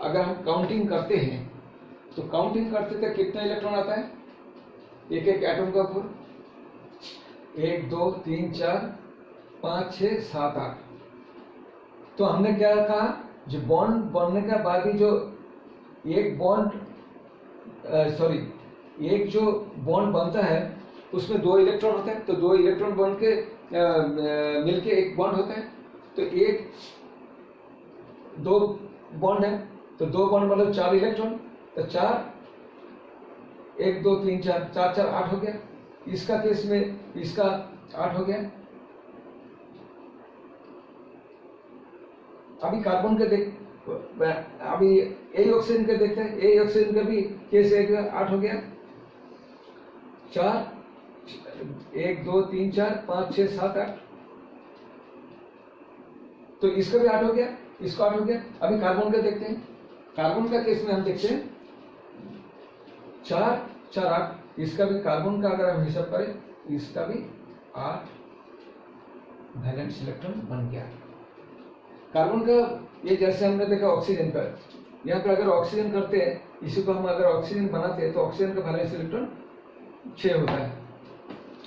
Speaker 1: अगर हम काउंटिंग करते हैं, तो काउंटिंग करते थे कितना इलेक्ट्रॉन आता है, एक एटम का ऊपर, 1 2 3 4 5 6 7 8। तो हमने क्या कहा, जो बॉन्ड बनने के बाद ही जो एक जो बॉन्ड बनता है उसमें 2 इलेक्ट्रॉन होते हैं, तो 2 इलेक्ट्रॉन बन के मिलके एक बॉन्ड होता है, तो 2 बॉन्ड है, तो 2 बॉन्ड मतलब 4 इलेक्ट्रॉन, तो 4 1 2 3 4 4 4 8 हो गया। इसका केस में इसका 8 हो गया। अभी कार्बन के देख, अभी ए ऑक्सीजन के देखते हैं, ए ऑक्सीजन का भी केस 8 हो गया। 4, 1 2 3 4 5 6 7 8, तो इसका भी 8 हो गया, इसका 8 हो गया। अभी कार्बन का देखते हैं। कार्बन का केस में हम देखते हैं 4 4 8, इसका भी कार्बन का अगर हम हिसाब करें इसका भी 8 वैलेंस इलेक्ट्रॉन बन गया। कार्बन का ये जैसे हमने देखा ऑक्सीजन का, यहाँ पे अगर ऑक्सीजन करते हैं, इसी को हम अगर ऑक्सीजन बनाते हैं तो ऑक्सीजन का वैलेंस इलेक्ट्रॉन 6 होता है।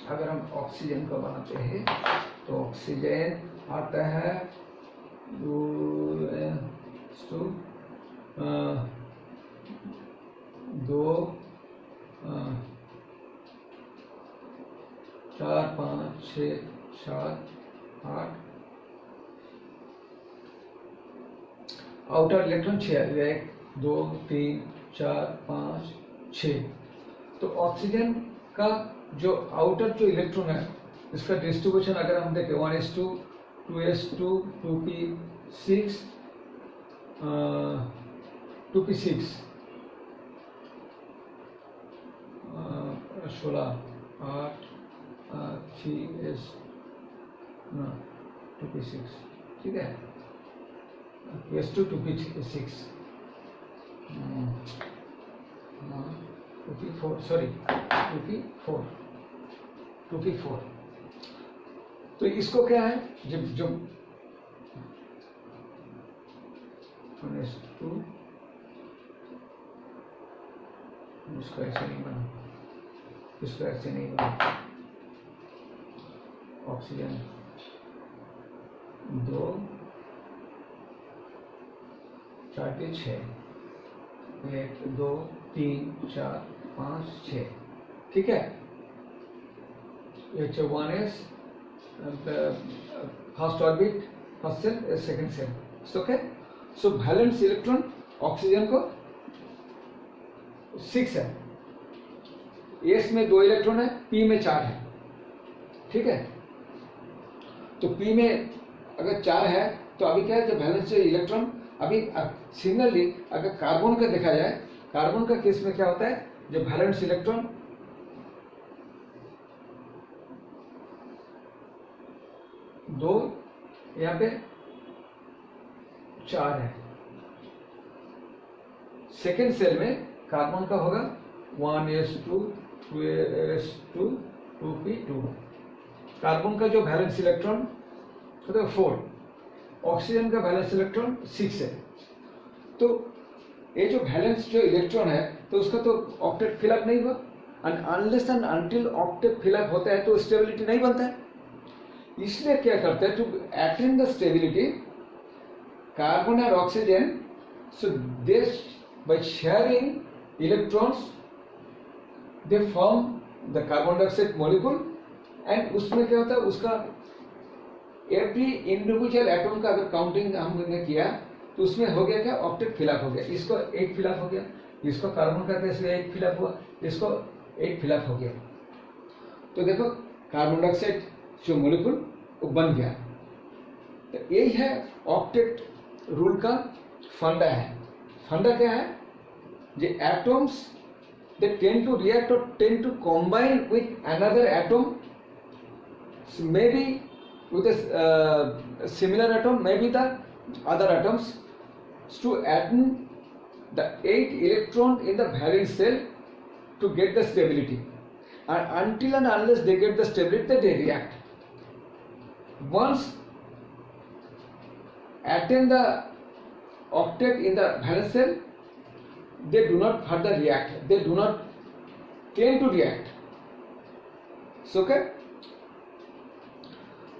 Speaker 1: अगर हम ऑक्सीजन का बनाते हैं तो ऑक्सीजन आता है 2 4 5 6 7 8, आउटर इलेक्ट्रॉन 6, 1 2 3 4 5 6। तो ऑक्सीजन का जो आउटर जो इलेक्ट्रॉन है इसका डिस्ट्रीब्यूशन अगर हम देखें 1s2 2s2 2p6 2p6 16 8 3s 2p6, ठीक है, 2s2 2p6 2p4 sorry 2p4। तो इसको क्या है, जब जो 1s2 इसको ऐसे नहीं बना, इसको ऐसे नहीं बना, ऑक्सीजन 2 4 6, 1 2 3 4 5 6, ठीक है। ये 1s first orbit, first shell, second shell, okay. So valence electron oxygen को 6 है, एस में 2 इलेक्ट्रॉन है, पी में 4 है, ठीक है। तो पी में अगर 4 है तो अभी क्या है, जब वैलेंस इलेक्ट्रॉन अभी सिमिलरली अगर कार्बन का देखा जाए, कार्बन का केस में क्या होता है, जब वैलेंस इलेक्ट्रॉन दो, यहाँ पे 4 है, सेकेंड सेल में कार्बन का होगा 1s2 2s2 2p2। कार्बन का जो वैलेंस इलेक्ट्रॉन होता है 4, ऑक्सीजन का वैलेंस इलेक्ट्रॉन 6 है। तो ये जो वैलेंस जो इलेक्ट्रॉन है तो उसका तो ऑक्टेट फिलअप नहीं हुआ, and unless and until octet fill up होता है तो स्टेबिलिटी नहीं बनता है। इसलिए क्या करते हैं, to attain the stability carbon और oxygen, so they by sharing electrons they form the carbon dioxide molecule, and उसमें क्या होता है, उसका एवरी इंडिविजुअल एटम का अगर काउंटिंग हमने किया तो उसमें हो गया क्या, ऑक्टेट फिलअप हो गया। इसको 8 फिलअप हो गया, इसको कार्बन का केस में 8 फिलअप हुआ, इसको 8 फिलअप हो गया। तो देखो कार्बन डाइऑक्साइड जो मॉलिक्यूल वो बन गया। तो यही है ऑक्टेट रूल का फंडा है। फंडा क्या है, जो atoms they tend to react और tend to combine with another atom, may be with a similar atom, maybe the other atoms, to add the 8 electron in the valence shell to get the stability, and until and unless they get the stability they react. Once attain the octet in the valence shell, they do not further react, they do not tend to react. So okay,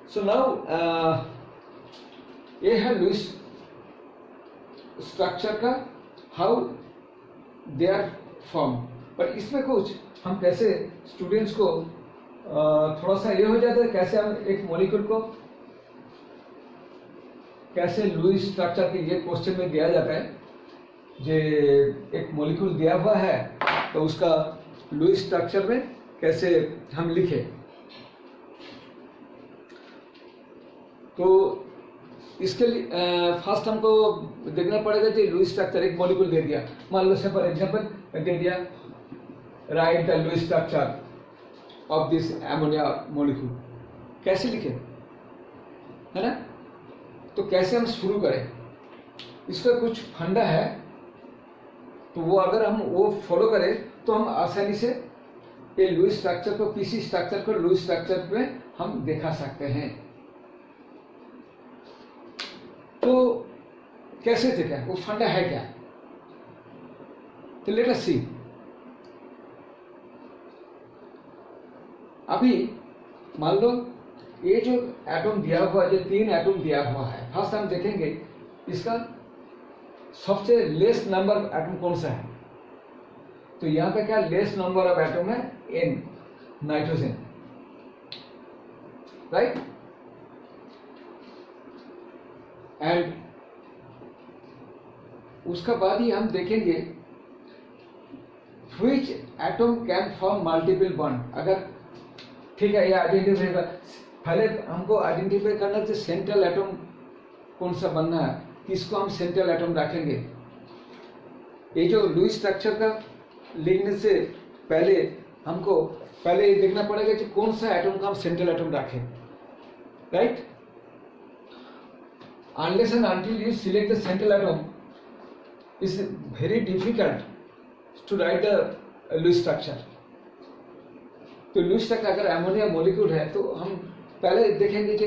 Speaker 1: so now ये है Lewis structure का, how they are form. पर इसमें कुछ हम कैसे students को थोड़ा सा ये हो जाता है, कैसे हम एक मॉलिक्यूल को कैसे लुईस स्ट्रक्चर के, ये क्वेश्चन में दिया जाता है, जे एक मॉलिक्यूल दिया हुआ है तो उसका लुईस स्ट्रक्चर में कैसे हम लिखे। तो इसके लिए फर्स्ट हमको देखना पड़ेगा कि लुईस स्ट्रक्चर, एक मॉलिक्यूल दे दिया, मान लो से फॉर एग्जांपल दे दिया write the Lewis structure of this ammonia molecule. कैसे लिखे, है ना? तो कैसे हम शुरू करें, इसका कुछ फंडा है, तो वो अगर हम वो फॉलो करें तो हम आसानी से ये लुईस स्ट्रक्चर को, पीसी स्ट्रक्चर को लुईस स्ट्रक्चर में हम दिखा सकते हैं। तो कैसे देखा, वो फंडा है क्या? तो लेट अस सी। अभी मान लो ये जो एटम दिया हुआ, जो 3 एटम दिया हुआ है, फर्स्ट हम देखेंगे इसका सबसे लेस नंबर एटम कौन सा है। तो यहां पे क्या लेस नंबर ऑफ एटम है, N, नाइट्रोजन, राइट? एंड उसका बाद ही हम देखेंगे which atom can form multiple bond. अगर ठीक है, ये आइडेंटिफाई, पहले हमको आइडेंटिफाई करना चाहिए सेंट्रल एटम कौन सा बनना है, किसको हम सेंट्रल एटम रखेंगे। ये जो लुईस स्ट्रक्चर का लिखने से पहले हमको पहले ये देखना पड़ेगा कि कौन सा एटम का हम सेंट्रल एटम रखें, right? Unless and until you select the central atom, it's very difficult to write the Lewis structure. तो लुईस स्ट्रक्चर अगर एमोनिया मॉलिक्यूल है तो हम पहले देखेंगे कि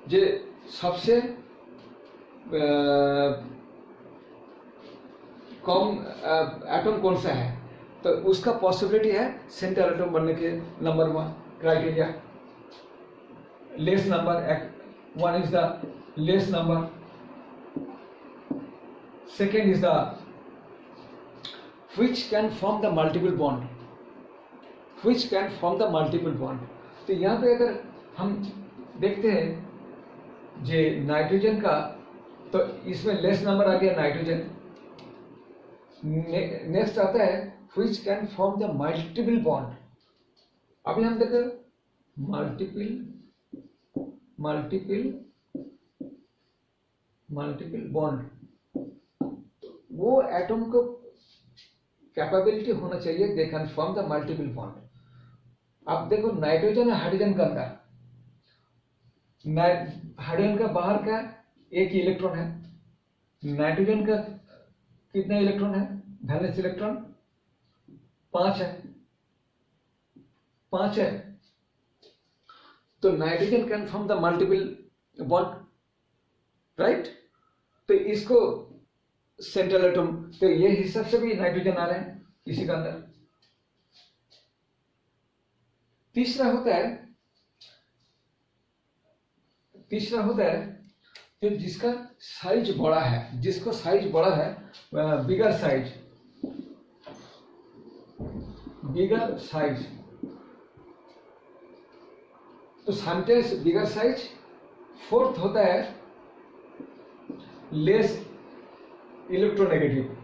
Speaker 1: जो सबसे कम एटम कौन सा है, तो उसका पॉसिबिलिटी है सेंट्रल एटम बनने के। Number 1 criteria, less number, 1 is the less number, second is the which can form the multiple bond, which can form the multiple bond। तो यहाँ पे अगर हम देखते हैं जे नाइट्रोजन का, तो इसमें लेस नंबर आ गया नाइट्रोजन। नेक्स्ट आता है which can form the multiple bond। अभी हम देखते मल्टीपल बॉन्ड, वो एटम को कैपेबिलिटी होना चाहिए they can form the multiple bond. आप देखो नाइट्रोजन और हाइड्रोजन का अंदर, हाइड्रोजन का बाहर का 1 इलेक्ट्रॉन है, नाइट्रोजन का कितना इलेक्ट्रॉन है, वैलेंस इलेक्ट्रॉन 5 है, 5 है। तो nitrogen can form the multiple bond, right? तो इसको सेंट्रल एटम, तो ये हिसाब से भी नाइट्रोजन आ रहे हैं इसी का अंदर। तीसरा होता है जो जिसका साइज बड़ा है, जिसको साइज बड़ा है, बिगर साइज। तो समटाइम्स बिगर साइज। फोर्थ होता है लेस इलेक्ट्रोनेगेटिव।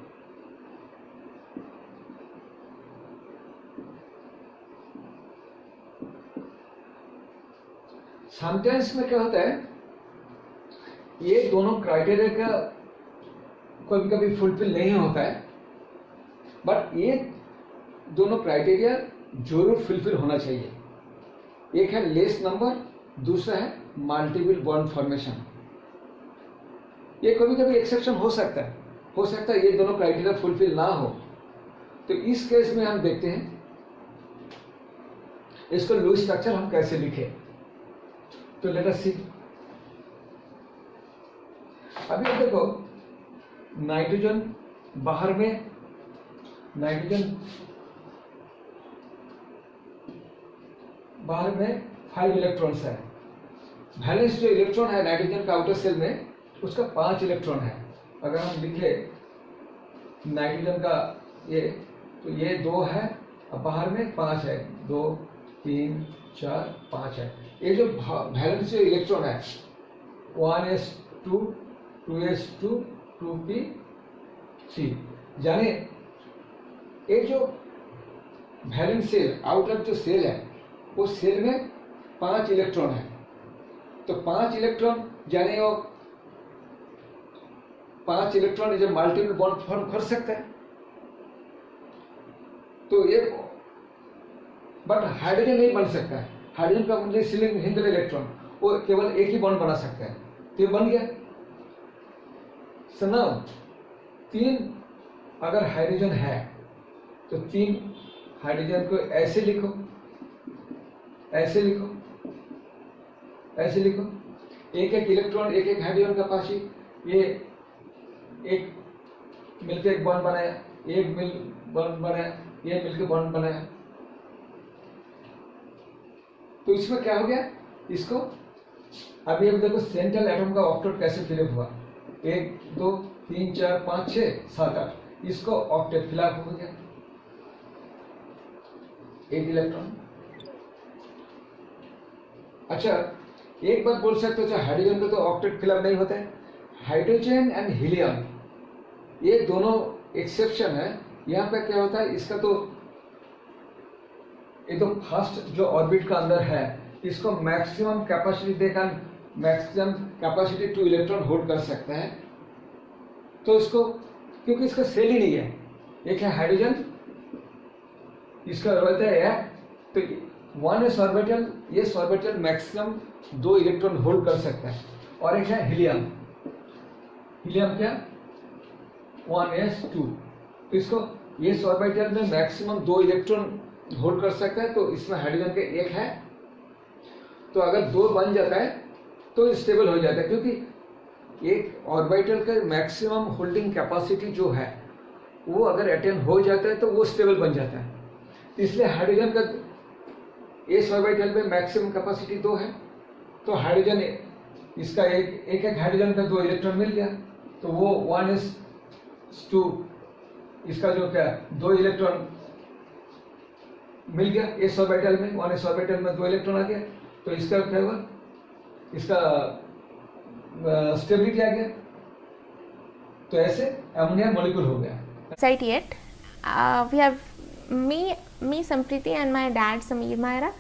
Speaker 1: समटाइम्स में क्या होता है, ये दोनों क्राइटेरिया का कभी कभी फुलफिल नहीं होता है, बट ये दोनों क्राइटेरिया जरूर फुलफिल होना चाहिए। एक है लेस नंबर, दूसरा है मल्टीपल बॉन्ड फॉर्मेशन। ये कभी कभी एक्सेप्शन हो सकता है ये दोनों क्राइटेरिया फुलफिल ना हो। तो इस केस में हम देखते हैं इसको लुईस स्ट्रक्चर हम कैसे लिखें। तो लेट अस सी। अभी देखो नाइट्रोजन बाहर में, बाहर में 5 इलेक्ट्रॉन्स है। वैलेंस जो इलेक्ट्रॉन है नाइट्रोजन का आउटर सेल में, उसका 5 इलेक्ट्रॉन है। अगर हम लिखे नाइट्रोजन का ये, तो ये 2 है और बाहर में 5 है, 2 3 4 5 है। ये जो वैलेंस जो इलेक्ट्रॉन है 1s2 2s2 2p3, जाने ये जो वैलेंस सेल, आउटर जो सेल है, वो सेल में 5 इलेक्ट्रॉन है। तो 5 इलेक्ट्रॉन जाने वो 5 इलेक्ट्रॉन जब मल्टीपल बॉन्ड फॉर्म कर सकता है। तो ये बट हाइड्रोजन नहीं बन सकता है, हाइड्रोजन का मतलब सिंगल इलेक्ट्रॉन, वो केवल एक ही बॉन्ड बना सकता है, तो ये बन गया। सो नाउ 3 अगर हाइड्रोजन है तो 3 हाइड्रोजन को ऐसे लिखो, ऐसे लिखो, ऐसे लिखो, एक एक इलेक्ट्रॉन एक एक हाइड्रोजन का पास, ये एक मिलकर एक बॉन्ड बनाया, एक मिल बॉन्ड बनाया, ये मिलकर बॉन्ड बनाया। तो इसमें क्या हो गया, इसको अभी अब देखो सेंट्रल एटम का ऑक्टेट कैसे फिलअप हुआ, 1 2 3 4 5 6 7 8, इसको ऑक्टेट फिलअप हो गया, एक इलेक्ट्रॉन। अच्छा एक बात बोल सकते हो, हाइड्रोजन को तो ऑक्टेट फिलअप नहीं होता है, हाइड्रोजन एंड हीलियम ये दोनों एक्सेप्शन है। यहाँ पे क्या होता है, इसका तो एकदम फर्स्ट जो ऑर्बिट का अंदर है, इसको मैक्सिमम कैपेसिटी देकर मैक्सिमम कैपेसिटी 2 इलेक्ट्रॉन होल्ड कर सकता है। तो इसको क्योंकि इसका सेल ही नहीं है, एक है हाइड्रोजन, इसका ऑर्बिट है, तो 1s ऑर्बिटल, ये ऑर्बिटल मैक्सिमम 2 इलेक्ट्रॉन होल्ड कर सकता है। और एक है हीलियम, हीलियम क्या 1s2, तो इसको ये ऑर्बिटल में मैक्सिमम 2 इलेक्ट्रॉन होल्ड कर सकता है। तो इसमें हाइड्रोजन के एक है, तो अगर 2 बन जाता है तो स्टेबल हो जाता है, क्योंकि एक ऑर्बिटल का मैक्सिमम होल्डिंग कैपेसिटी जो है वो अगर अटेन हो जाता है तो वो स्टेबल बन जाता है। इसलिए हाइड्रोजन का इस ऑर्बिटल में मैक्सिमम कैपेसिटी 2 है, तो हाइड्रोजन इसका एक हाइड्रोजन का 2 इलेक्ट्रॉन मिल गया, तो वो 1s2 इसका जो क्या 2 इलेक्ट्रॉन मिल गया इस ऑर्बिटल में, 1s ऑर्बिटल में 2 इलेक्ट्रॉन आ गया, तो इसका क्या हुआ, इसका स्टेबिलिटी आ गया, तो ऐसे अमोनिया मॉलिक्यूल हो गया।
Speaker 2: Site yet. We have me Sampriti and my dad Sameer Maira.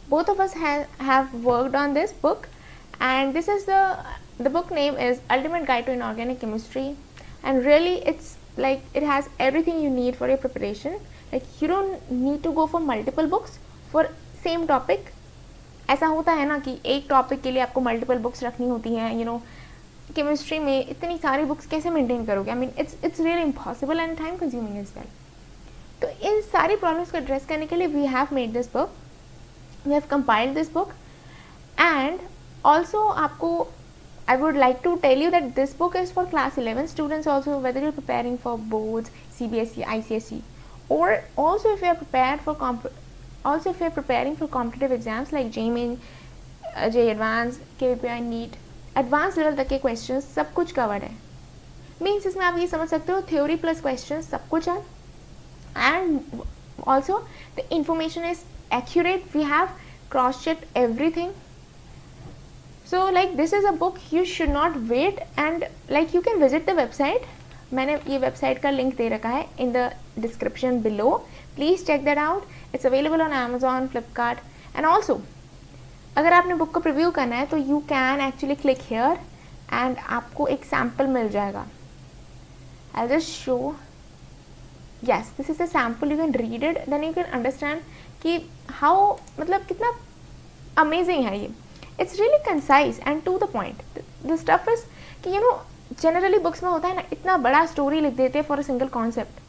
Speaker 2: Both of us have worked on this book, and this is the book name is Ultimate Guide to Inorganic Chemistry, and really it's like it has everything you need for your preparation. Like you don't need to go for multiple books for same topic. ऐसा होता है ना कि एक topic के लिए आपको multiple books रखनी होती हैं, यू नो केमिस्ट्री में इतनी सारी बुक्स कैसे मेंटेन करोगे, I mean it's really impossible and time consuming as well. तो इन सारी प्रॉब्लम्स को एड्रेस करने के लिए we have made this book, we have compiled this book, and also आपको I would like to tell you that this book is for class 11 students also, whether you're preparing for boards, CBSE, ICSE, or also if you're preparing for competitive exams like JEE, JEE Advanced, KVPI, NEET, advance level तक के questions सब कुछ covered है। Means इसमें आप ये समझ सकते हो थ्योरी प्लस क्वेश्चंस सब कुछ है, and also the information is accurate, we have cross checked everything. So like this is a book you should not wait, and like you can visit the website, मैंने ये website का link दे रखा है in the description below, please check that out, it's available on Amazon, Flipkart, and also अगर आपने book को preview करना है तो you can actually click here and आपको एक सैम्पल मिल जाएगा। I just show, yes this is a sample, you can read it, then you can understand कि हाउ मतलब कितना अमेजिंग है ये। It's really concise and to the point. The stuff is कि यू नो जनरली बुक्स में होता है ना, इतना बड़ा स्टोरी लिख देते हैं for a single concept,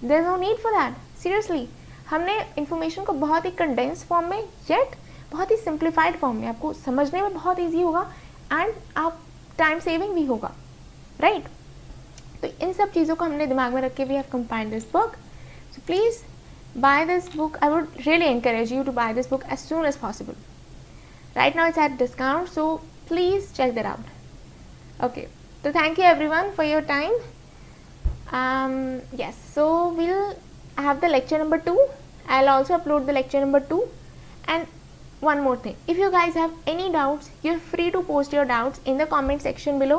Speaker 2: there is no need for that. Seriously हमने इन्फॉर्मेशन को बहुत ही कंडेंस फॉर्म में येट बहुत ही सिंप्लीफाइड फॉर्म में आपको समझने में बहुत ईजी होगा, एंड आप टाइम सेविंग भी होगा, राइट? तो इन सब चीज़ों को हमने दिमाग में रख के we have compiled this book, so please buy this book. I would really encourage you to buy this book as soon as possible. Right now it's at discount, so please check that out. Okay, तो thank you everyone for your time. Yes, so we'll have the lecture number 2. I'll also upload the lecture number 2. And one more thing, if you guys have any doubts, you're free to post your doubts in the comment section below.